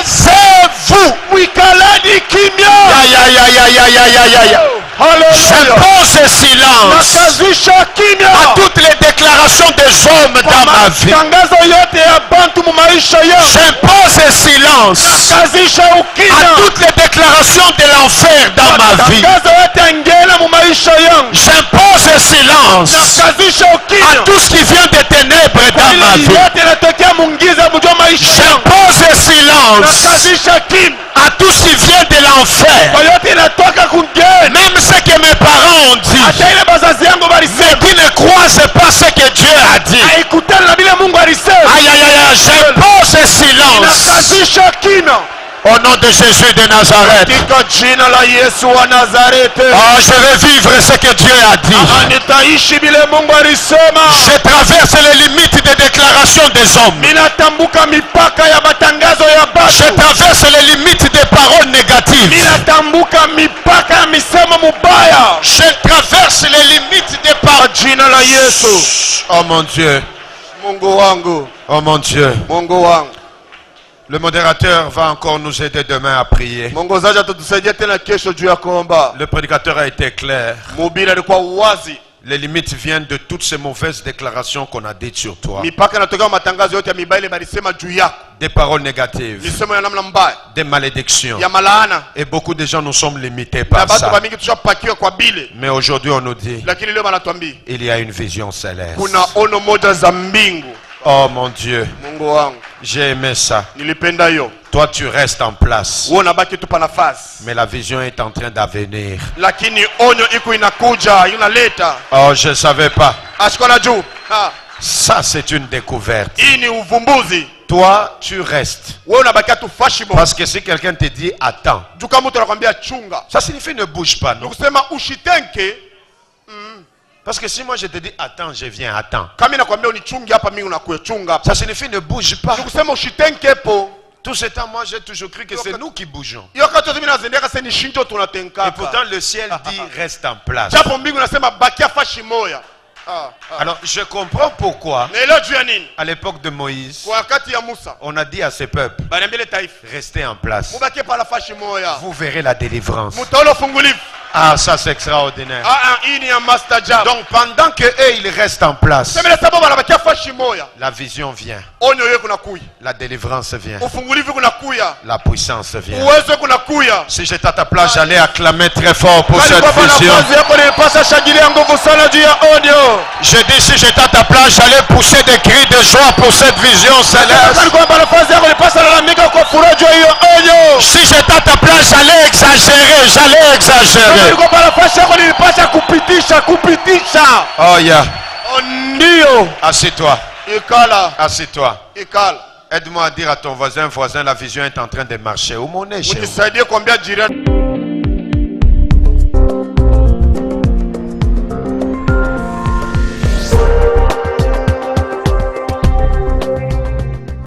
Taisez-vous. Mwikaleni kimya. Aïe. Hallelujah. J'impose silence Nakazisha kimya à toutes les déclarations des hommes dans ma vie. Tangazo yote ya bantu mu maisha yao. J'impose silence Nakazisha à ukimya toutes les déclarations de l'enfer dans ma vie. Tangazo yote ya ngela mu maisha yangu. J'impose silence Nakazisha à ukimya tout ce qui vient des ténèbres dans ma vie. yote inatokea mungiza mujua maisha yangu. J'impose silence Nakazisha kimya à tout ce qui vient de l'enfer. kwa yote inatoka kungeni. Même ce que mes parents ont dit, Hata ile bazazi yangu mais balisema qui ne croient pas ce que Dieu a dit. haikutana na vile Mungu alisema. Aïe, j'impose silence Nakazisha kimya au nom de Jésus de Nazareth. katika jina la Yesu wa Nazareti. Oh, je vais vivre ce que Dieu a dit. Nitaishi vile Mungu alisema. Je traverse les limites des déclarations des hommes. Ninatambuka mipaka ya matangazo ya Je batu. traverse les limites des paroles négatives. Ninatambuka mipaka ya misemo mubaya. Je traverse les limites des Kwa paroles. jina la Yesu. Oh mon Dieu. Mungu wangu, Oh mon Dieu. Mungu wangu. Le modérateur va encore nous aider demain à prier. Mwongozaji atatusaidia tena kesho juu ya kuomba. Le prédicateur a été clair. Mhubiri alikuwa wazi. Les limites viennent de toutes ces mauvaises déclarations qu'on a dites sur toi. Mipaka inatokea matangazo yote ya mibaya ile balisema juu yako. Des paroles négatives, Misemo ya namna mbaya, des malédictions. ya malaana. Et beaucoup de gens nous sommes limités Na par batu ça. bamingi tushapakiwa kwa bile. Mais aujourd'hui on nous dit, Lakini leo banatuambia il y a une vision céleste. kuna ono moja za mbingu. Oh mon Dieu, Mungu wangu, j'ai aimé ça. nilipenda hiyo. Toi tu restes en place. Wewe unabaki tu pa nafasi. Mais la vision est en train d'avenir. Lakini onyo iko inakuja, inaleta. Oh, je ne savais pas. Ashikona juu. Ha. Ça c'est une découverte. Hii ni uvumbuzi. Toi tu restes. Wewe unabakia tu fashimo. Parce que si quelqu'un te dit attends, Juu kama mtu anakuambia chunga. ça signifie ne bouge pas, non? Nikusema ushitenke. Parce que si moi je te dis attends, je viens, attends. Kama inakwambia unichunge hapa mimi unakuya chunga hapa. Ça signifie ne bouge pas. Nikusema ushitenke po. Tout ce temps, moi j'ai toujours cru que c'est nous qui bougeons. Hiyo wakati mimi nazendeka sasa ni shinjo Et tunatenkaka. pourtant le ciel dit reste en place. Japo mbingu nasema bakia fashi moya. Alors je comprends pourquoi Na ile juu ya nini? à l'époque de Moïse, Kwa wakati ya Musa, on a dit à ce peuple, baniambia ile taifa, restez en place. mubakie pala fashi moya. Vous verrez la délivrance. Mutaona fungulivu. Ah, ça c'est extraordinaire. Hii ni ya master job. Donc pendant que eux ils restent en place, Semele sababu banabakia fashi moya. la vision vient, Onyo yeye kunakuya. la délivrance vient, Ufungulivu kunakuya. la puissance vient. Uwezo kunakuya. Si j'étais à ta place, j'allais acclamer très fort pour cette Kwa vision. nafasi yako nilipasa shangilia nguvu sana juu ya onyo. Je dis si j'étais à ta place, j'allais pousser des cris de joie pour cette vision céleste. Kwa nafasi yako nilipasa lalamika kwa furaha juu ya hiyo onyo. Si j'étais à ta place, j'allais exagérer. Kwa nafasi yako nilipasa kupitisha. Oh yeah. Ndio. Assieds-toi. Ikala. Assieds-toi. Ikala. Aide-moi à dire à ton voisin, la vision est en train de marcher. Où mon est chez vous? Unisaidie kuambia jirani.